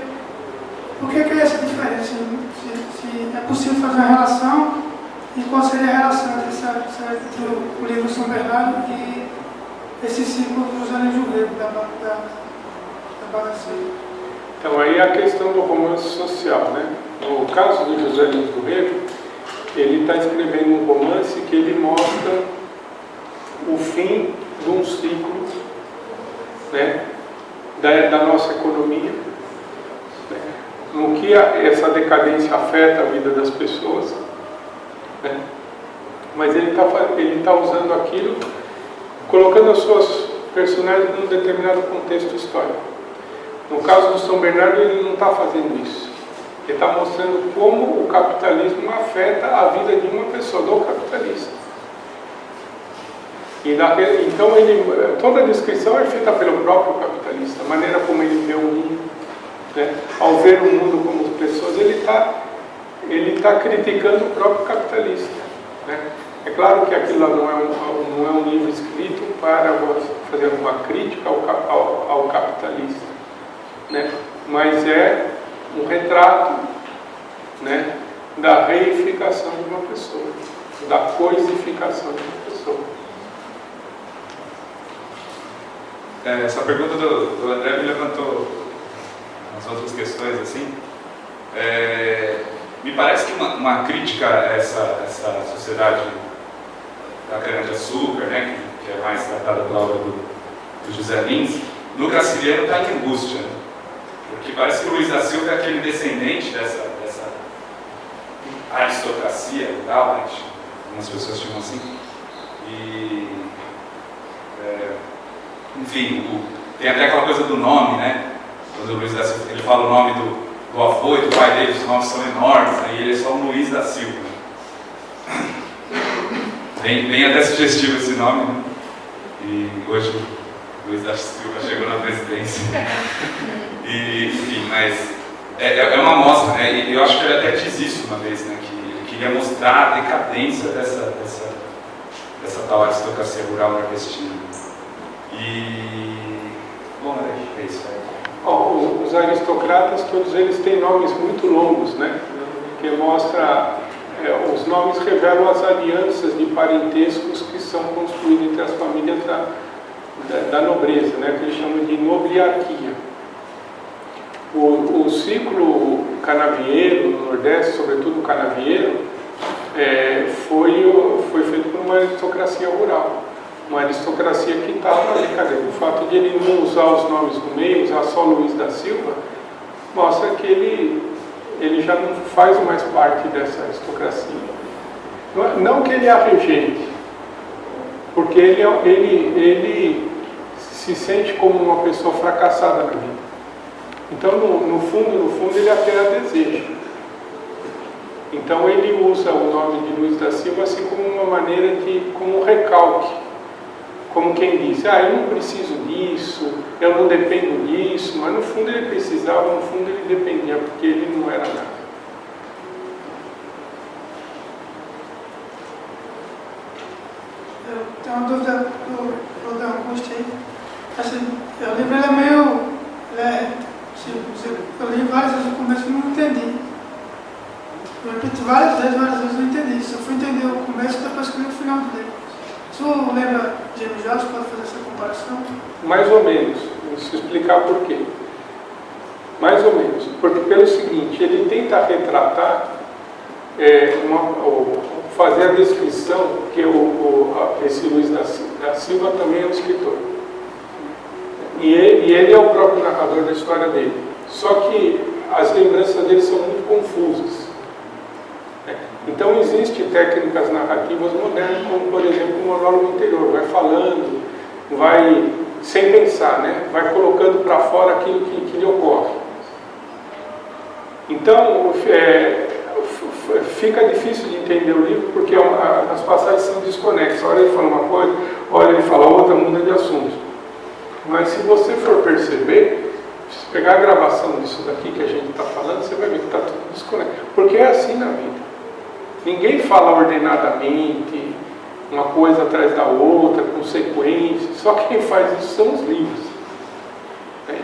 por que é essa diferença, se é possível fazer uma relação e qual seria a relação entre o livro São Bernardo e esse ciclo dos anos do Rei, da bagaceira. Então aí é a questão do romance social, né? No caso do José Lins do Rego, ele está escrevendo um romance que ele mostra o fim de um ciclo, né, da nossa economia, né, no que essa decadência afeta a vida das pessoas, né, mas ele está usando aquilo, colocando as suas personagens num determinado contexto histórico. No caso do São Bernardo, ele não está fazendo isso. Ele está mostrando como o capitalismo afeta a vida de uma pessoa, do capitalista. Então, toda a descrição é feita pelo próprio capitalista, a maneira como ele vê o mundo. Né? Ao ver o mundo como as pessoas, ele tá criticando o próprio capitalista. Né? É claro que aquilo lá não é um livro escrito para fazer uma crítica ao capitalista, né? Mas é um retrato, né, da reificação de uma pessoa, da coisificação de uma pessoa. Essa pergunta do André me levantou umas outras questões assim. Me parece que uma crítica a essa sociedade da cana-de-açúcar, né, que é mais tratada pela obra do José Lins, no Graciliano está em angústia, né? Porque parece que o Luiz da Silva é aquele descendente dessa aristocracia rural, né, que algumas pessoas chamam assim. E, enfim, tem até aquela coisa do nome, né? Quando o Luiz da Silva, ele fala o nome do avô e do pai dele, os nomes são enormes, né, e ele é só o Luiz da Silva. Bem até sugestivo esse nome, né? E hoje o Luiz da Silva chegou na presidência. Enfim, mas é uma amostra, né? E eu acho que ele até diz isso uma vez, né? Que ele queria mostrar a decadência dessa tal aristocracia rural nordestina. Bom, é isso aí. Os aristocratas, todos eles têm nomes muito longos, né? Que mostra, os nomes revelam as alianças de parentescos que são construídas entre as famílias da nobreza, né? Que eles chamam de nobliarquia. O ciclo canavieiro no Nordeste, sobretudo o canavieiro, foi feito por uma aristocracia rural. Uma aristocracia que estava ali, o fato de ele não usar os nomes no meio, usar só Luiz da Silva, mostra que ele já não faz mais parte dessa aristocracia. Não que ele é rejeite, porque ele se sente como uma pessoa fracassada na vida. Então, no fundo, ele até a deseja. Então, ele usa o nome de Luiz da Silva assim como uma maneira como um recalque. Como quem diz, eu não preciso disso, eu não dependo disso, mas no fundo ele precisava, no fundo ele dependia, porque ele não era nada. Eu tenho uma dúvida do Angústia aí. assim, o livro ele é meio... eu li várias vezes no começo e não entendi. Eu repeti várias vezes não entendi. Só fui entender o começo e depois que li o final do livro. Se você lembra James Joyce, pode fazer essa comparação? Mais ou menos. Vou explicar por quê. Mais ou menos. Porque pelo seguinte, ele tenta retratar, fazer a descrição, que esse Luiz da Silva também é um escritor. E ele é o próprio narrador da história dele. Só que as lembranças dele são muito confusas. Então existem técnicas narrativas modernas, como por exemplo o monólogo interior, vai falando, vai sem pensar, né? Vai colocando para fora aquilo que lhe ocorre. Então fica difícil de entender o livro porque as passagens são desconexas. Hora ele fala uma coisa, hora ele fala outra, muda de assunto. Mas se você for perceber, se pegar a gravação disso daqui que a gente está falando, você vai ver que está tudo desconexo. Porque é assim na vida. Ninguém fala ordenadamente, uma coisa atrás da outra, com sequência. Só quem faz isso são os livros.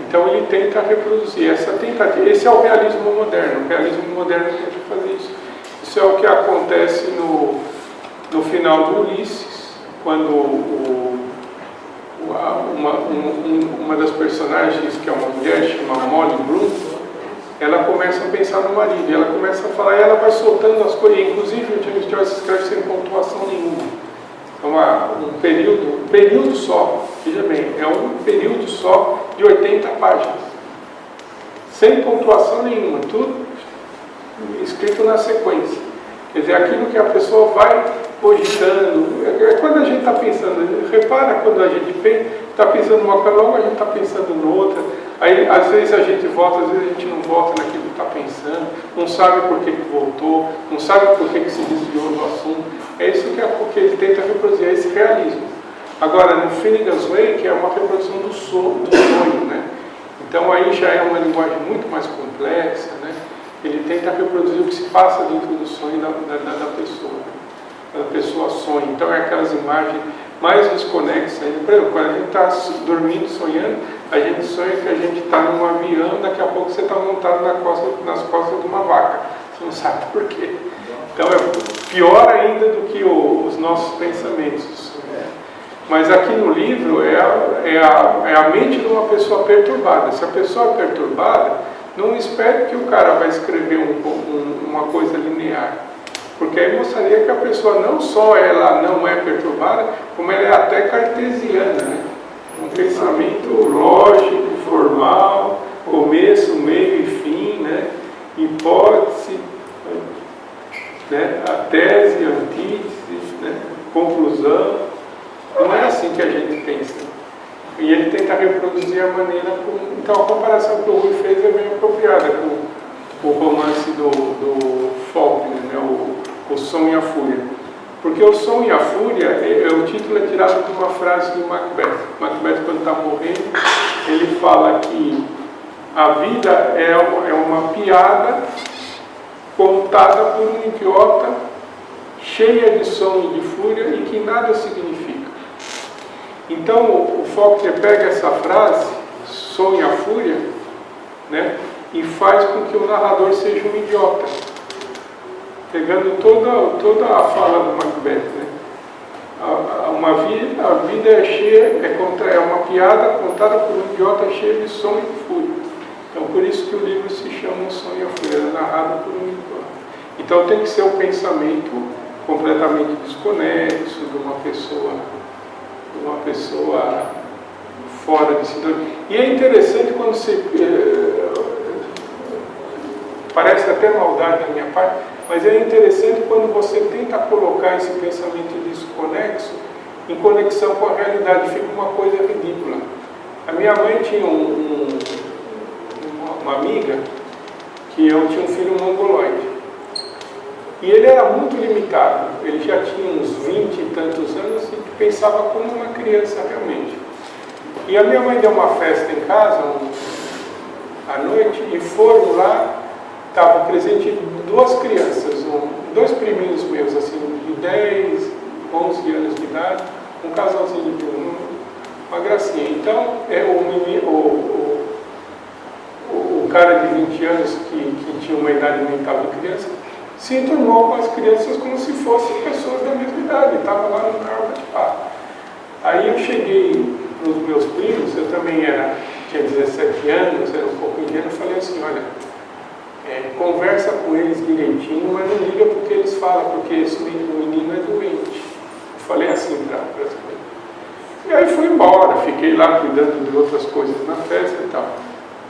Então ele tenta reproduzir essa tentativa. Esse é o realismo moderno. O realismo moderno tenta fazer isso. Isso é o que acontece no final do Ulisses, quando uma das personagens, que é uma mulher chamada Molly Bloom, ela começa a pensar no marido, ela começa a falar, e ela vai soltando as coisas, inclusive o James Joyce escreve sem pontuação nenhuma. É um período só, veja bem, é um período só de 80 páginas, sem pontuação nenhuma, tudo escrito na sequência. Quer dizer, aquilo que a pessoa vai cogitando, quando a gente está pensando, repara quando a gente está pensando numa coisa, logo a gente está pensando noutra. Aí, às vezes a gente volta, às vezes a gente não volta naquilo que está pensando, não sabe por que voltou, não sabe por que se desviou do assunto. É isso que ele tenta reproduzir, é esse realismo. Agora, no Finnegan's Wake é uma reprodução do sonho, né? Então aí já é uma linguagem muito mais complexa, né? Ele tenta reproduzir o que se passa dentro do sonho da pessoa. A pessoa sonha, então é aquelas imagens mais desconexas ainda. Por exemplo, quando a gente está dormindo, sonhando, a gente sonha que a gente está num avião, daqui a pouco você está montado nas costas de uma vaca. Você não sabe por quê. Então é pior ainda do que os nossos pensamentos. Mas aqui no livro é a mente de uma pessoa perturbada. Se a pessoa é perturbada, não espere que o cara vai escrever uma coisa linear. Porque aí mostraria que a pessoa não só ela não é perturbada, como ela é até cartesiana, né? Um pensamento lógico, formal, começo, meio e fim, né? Hipótese, né? A tese, antítese, né? Conclusão. Não é assim que a gente pensa. E ele tenta reproduzir a maneira como... Então a comparação que o Rui fez é bem apropriada com o romance do Faulkner, né? O Som e a Fúria. Porque o Som e a Fúria, o título é tirado de uma frase do Macbeth. Macbeth, quando está morrendo, ele fala que a vida é uma piada contada por um idiota, cheia de som e de fúria e que nada significa. Então o Faulkner pega essa frase, Som e a Fúria, né, e faz com que o narrador seja um idiota. Pegando toda a fala do Macbeth, né? A vida é cheia, é uma piada contada por um idiota cheio de som e fúria. Então por isso que o livro se chama O Som e a Fúria, é narrado por um idiota. Então tem que ser um pensamento completamente desconexo de uma pessoa fora de si. E é interessante quando você parece até maldade da minha parte, mas é interessante quando você tenta colocar esse pensamento desconexo em conexão com a realidade, fica uma coisa ridícula. A minha mãe tinha uma amiga que eu tinha um filho mongoloide. E ele era muito limitado, ele já tinha uns 20 e tantos anos e pensava como uma criança realmente. E a minha mãe deu uma festa em casa à noite e foram lá. Estavam presentes duas crianças, dois priminhos meus, assim, de 10, 11 anos de idade, um casalzinho de uma gracinha. Então, o cara de 20 anos que tinha uma idade mental de criança se enturmou com as crianças como se fossem pessoas da mesma idade, estava lá no carro de papo. Aí eu cheguei para os meus primos, eu também tinha 17 anos, era um pouco ingênuo, falei assim, olha, conversa com eles direitinho, mas não liga porque eles falam, porque esse menino é doente. Eu falei assim para as coisas. E aí fui embora, fiquei lá cuidando de outras coisas na festa e tal.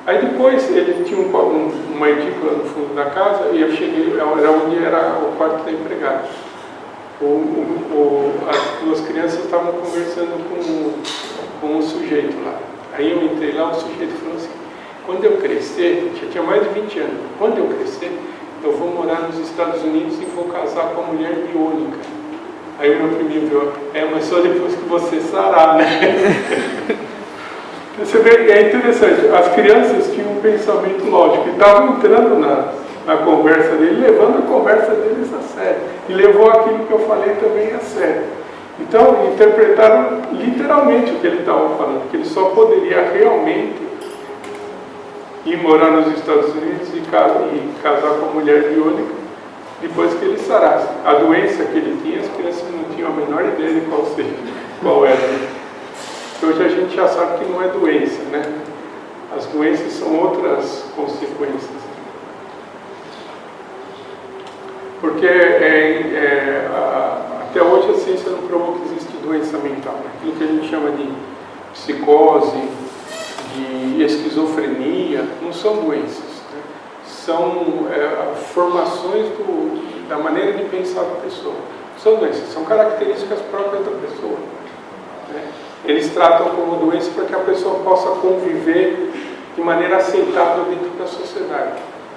Aí depois ele tinha uma edícula no fundo da casa e eu cheguei, era onde era o quarto da empregada. As duas crianças estavam conversando com um sujeito lá. Aí eu entrei lá, o sujeito falou assim, quando eu crescer, já tinha mais de 20 anos, quando eu crescer, eu vou morar nos Estados Unidos e vou casar com a mulher biônica. Aí o meu priminho viu, mas só depois que você sarar, né? Você vê, é interessante, as crianças tinham um pensamento lógico e estavam entrando na conversa dele, levando a conversa deles a sério. E levou aquilo que eu falei também a sério. Então, interpretaram literalmente o que ele estava falando, que ele só poderia realmente ir morar nos Estados Unidos e casar com a mulher biônica depois que ele sarasse. A doença que ele tinha, as crianças não tinham a menor ideia de qual era. Hoje a gente já sabe que não é doença, né? As doenças são outras consequências. Porque até hoje a ciência não provou que existe doença mental. Aquilo que a gente chama de psicose, de esquizofrenia, não são doenças, né? São formações da maneira de pensar da pessoa. Não são doenças, são características próprias da pessoa, né? Eles tratam como doença para que a pessoa possa conviver de maneira aceitável dentro da sociedade.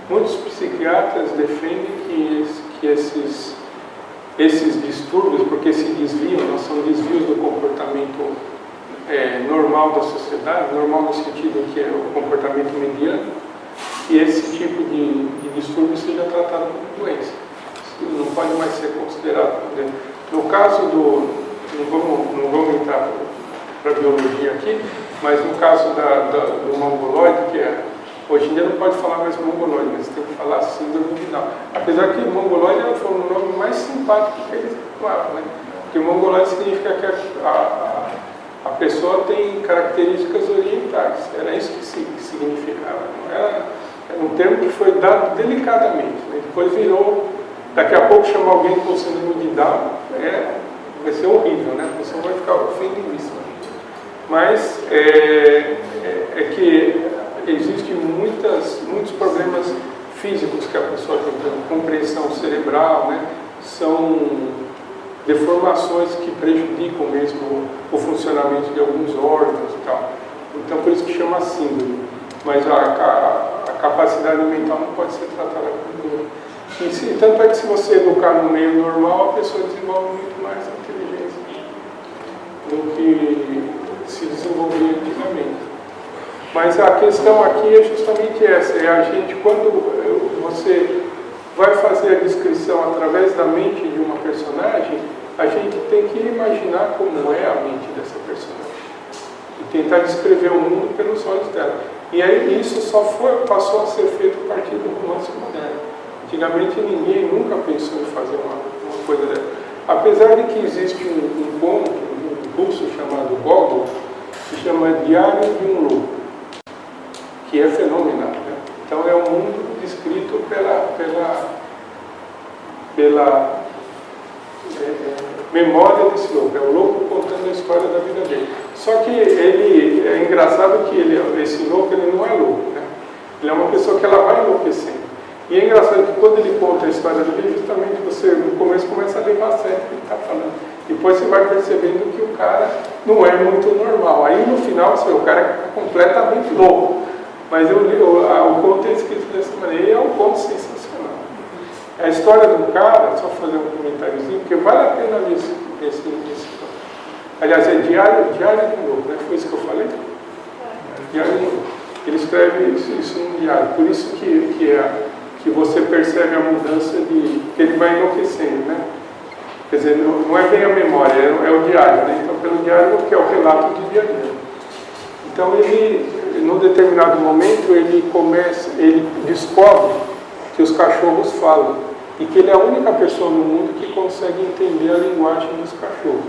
Muitos psiquiatras defendem que esses distúrbios, porque se desviam, não são desvios do comportamento normal da sociedade, normal no sentido que é o comportamento mediano, e esse tipo de distúrbio seja tratado como doença. Isso não pode mais ser considerado. No caso não vamos entrar para a biologia aqui, mas no caso do mongoloide, que hoje em dia não pode falar mais mongoloide, mas tem que falar síndrome de Down. Apesar que mongoloide foi o nome mais simpático que eles falavam, né? Porque mongoloide significa que a pessoa tem características orientais. Era isso que significava. Era um termo que foi dado delicadamente, né? Depois virou, daqui a pouco chamar alguém com síndrome de Down, vai ser horrível, né? A pessoa vai ficar ofendidíssima. Mas que existem muitos problemas físicos que a pessoa tem, compreensão cerebral, né? São deformações que prejudicam mesmo o funcionamento de alguns órgãos e tal. Então, por isso que chama síndrome. Mas a capacidade mental não pode ser tratada como doença. Tanto é que se você educar no meio normal, a pessoa desenvolve muito mais inteligência do que se desenvolvia antigamente. Mas a questão aqui é justamente essa, a gente, quando você vai fazer a descrição através da mente de uma personagem, a gente tem que imaginar como é a mente dessa personagem e tentar descrever o mundo pelos olhos dela. E aí isso só passou a ser feito a partir do romance moderno. Antigamente ninguém nunca pensou em fazer uma coisa dessa. Apesar de que existe um conto russo chamado Gogol, que se chama Diário de um Louco, que é fenomenal, né? Então é um mundo descrito pela memória desse louco, é o louco contando a história da vida dele. Só que ele, é engraçado que esse louco ele não é louco, né? Ele é uma pessoa que ela vai enlouquecendo. E é engraçado que quando ele conta a história dele, justamente você no começo começa a levar a sério o que ele está falando. Depois você vai percebendo que o cara não é muito normal. Aí no final você vê, o cara é completamente louco. Mas o conto é escrito dessa maneira e é um conto sensacional. A história do cara, só fazer um comentáriozinho, porque vale a pena ver esse conto. Aliás, é Diário de um Louco, né? Foi isso que eu falei? Diário de um Louco. Ele escreve isso num diário. Por isso que você percebe a mudança que ele vai enlouquecendo, né? Quer dizer, não é bem a memória, é o diário, né? Então, pelo diário, que é o relato do dia a dia. Então, ele, num determinado momento, ele descobre que os cachorros falam e que ele é a única pessoa no mundo que consegue entender a linguagem dos cachorros.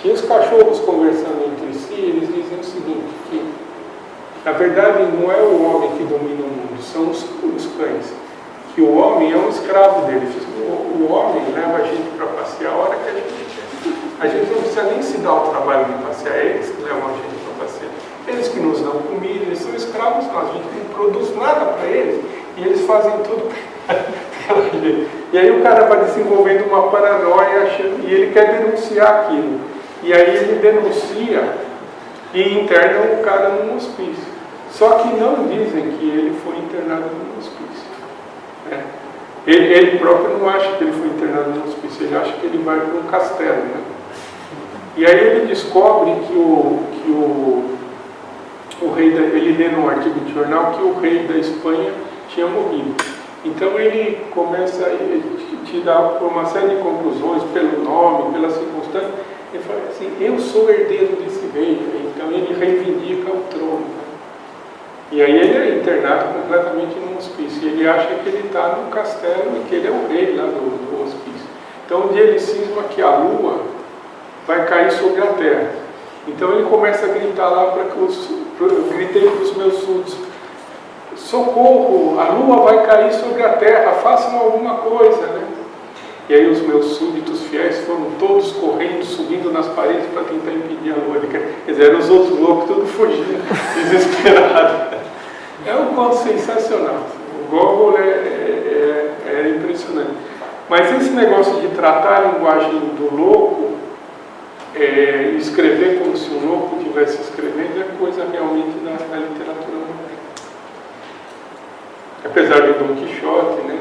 E os cachorros, conversando entre si, eles dizem o seguinte, que, na verdade, não é o homem que domina o mundo, são os cães. Que o homem é um escravo deles. O homem leva a gente para passear a hora que a gente quer. A gente não precisa nem se dar o trabalho de passear, é eles que levam a gente para passear. Eles que nos dão comida, eles são escravos nós, a gente não produz nada para eles e eles fazem tudo pela gente. E aí o cara vai desenvolvendo uma paranoia e ele quer denunciar aquilo. E aí ele denuncia e interna o cara num hospício. Só que não dizem que ele foi internado num hospício. Ele próprio não acha que ele foi internado no hospício, ele acha que ele vai para um castelo, né? E aí ele descobre que o rei ele lê num artigo de jornal que o rei da Espanha tinha morrido. Então ele começa a te dar uma série de conclusões pelo nome, pela circunstância. Ele fala assim, eu sou herdeiro desse rei, então ele reivindica o trono. E aí ele é internado completamente num hospício. Ele acha que ele está no castelo e que ele é o rei lá do hospício. Então um dia ele cisma que a lua vai cair sobre a terra. Então ele começa a gritar lá eu gritei para os meus súditos, socorro, a lua vai cair sobre a terra, façam alguma coisa, né? E aí os meus súditos fiéis foram todos correndo, subindo nas paredes para tentar impedir a lua. Quer dizer, eram os outros loucos, todos fugindo, desesperados. É um conto sensacional. O Gogol é impressionante. Mas esse negócio de tratar a linguagem do louco, escrever como se um louco estivesse escrevendo, é coisa realmente da literatura moderna. Apesar de Dom Quixote, né?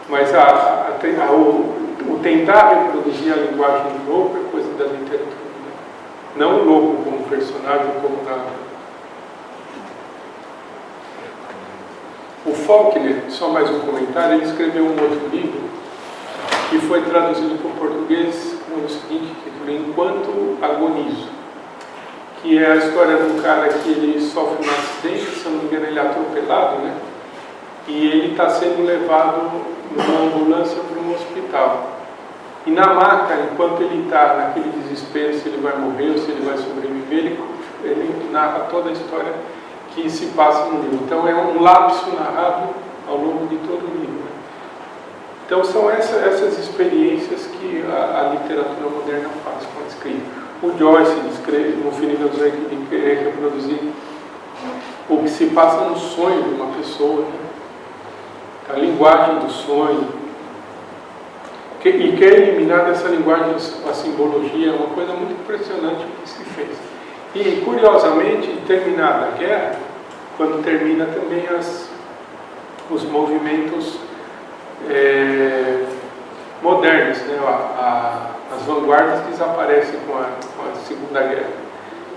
Mas o tentar reproduzir a linguagem do louco é coisa da literatura moderna. Não o louco como personagem, como na... O Faulkner, só mais um comentário, ele escreveu um outro livro que foi traduzido para o português com o seguinte título, Enquanto Agonizo, que é a história de um cara que ele sofre um acidente, se não me engano ele é atropelado, né? E ele está sendo levado numa ambulância para um hospital. E na maca, enquanto ele está naquele desespero se ele vai morrer ou se ele vai sobreviver, ele narra toda a história que se passa no livro. Então é um lapso narrado ao longo de todo o livro. Né? Então são essas experiências que a literatura moderna faz com a escrita. O Joyce descreve, no Finivel Zweig, ele quer reproduzir o que se passa no sonho de uma pessoa, né? A linguagem do sonho, e quer eliminar dessa linguagem a simbologia, é uma coisa muito impressionante o que se fez. E, curiosamente, terminada a guerra, quando termina também os movimentos modernos, né? As vanguardas desaparecem com a Segunda Guerra.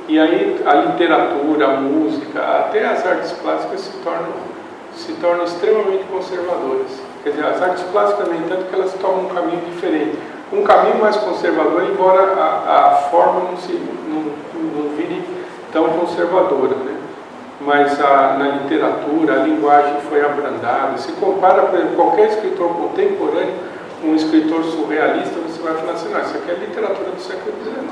E aí a literatura, a música, até as artes plásticas se tornam extremamente conservadoras. Quer dizer, as artes plásticas, no entanto, que elas tomam um caminho diferente. Um caminho mais conservador, embora a forma não vire tão conservadora, né? Mas na literatura, a linguagem foi abrandada. Se compara, por exemplo, qualquer escritor contemporâneo, um escritor surrealista, você vai falar assim, não, isso aqui é literatura do século XIX,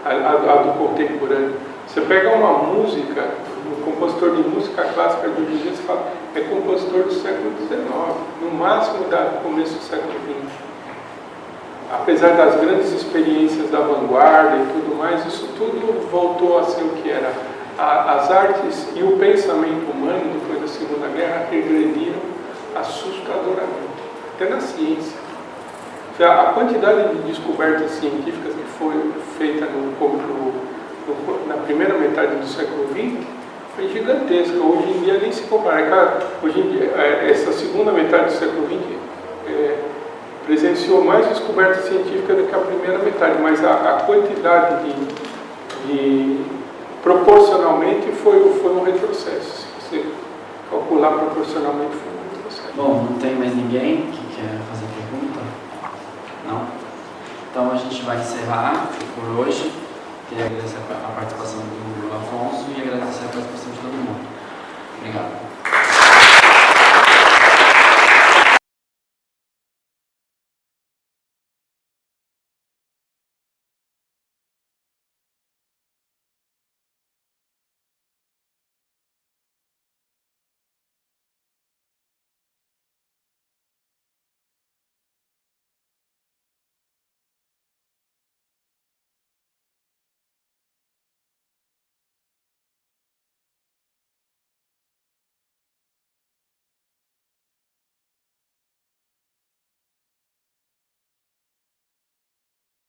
a do contemporâneo. Você pega uma música, um compositor de música clássica de hoje em dia, você fala, é compositor do século XIX, no máximo do começo do século XX. Apesar das grandes experiências da vanguarda e tudo mais, isso tudo voltou a ser o que era. As artes e o pensamento humano, depois da Segunda Guerra, regrediram assustadoramente, até na ciência. A quantidade de descobertas científicas que foi feita na primeira metade do século XX foi gigantesca. Hoje em dia nem se compara. Hoje em dia, essa segunda metade do século XX presenciou mais descobertas científicas do que a primeira metade, mas a quantidade proporcionalmente foi um retrocesso. Se você calcular proporcionalmente, foi um retrocesso. Bom, não tem mais ninguém que quer fazer pergunta? Então a gente vai encerrar por hoje. Queria agradecer a participação do Afonso e agradecer a participação de todo mundo. Obrigado.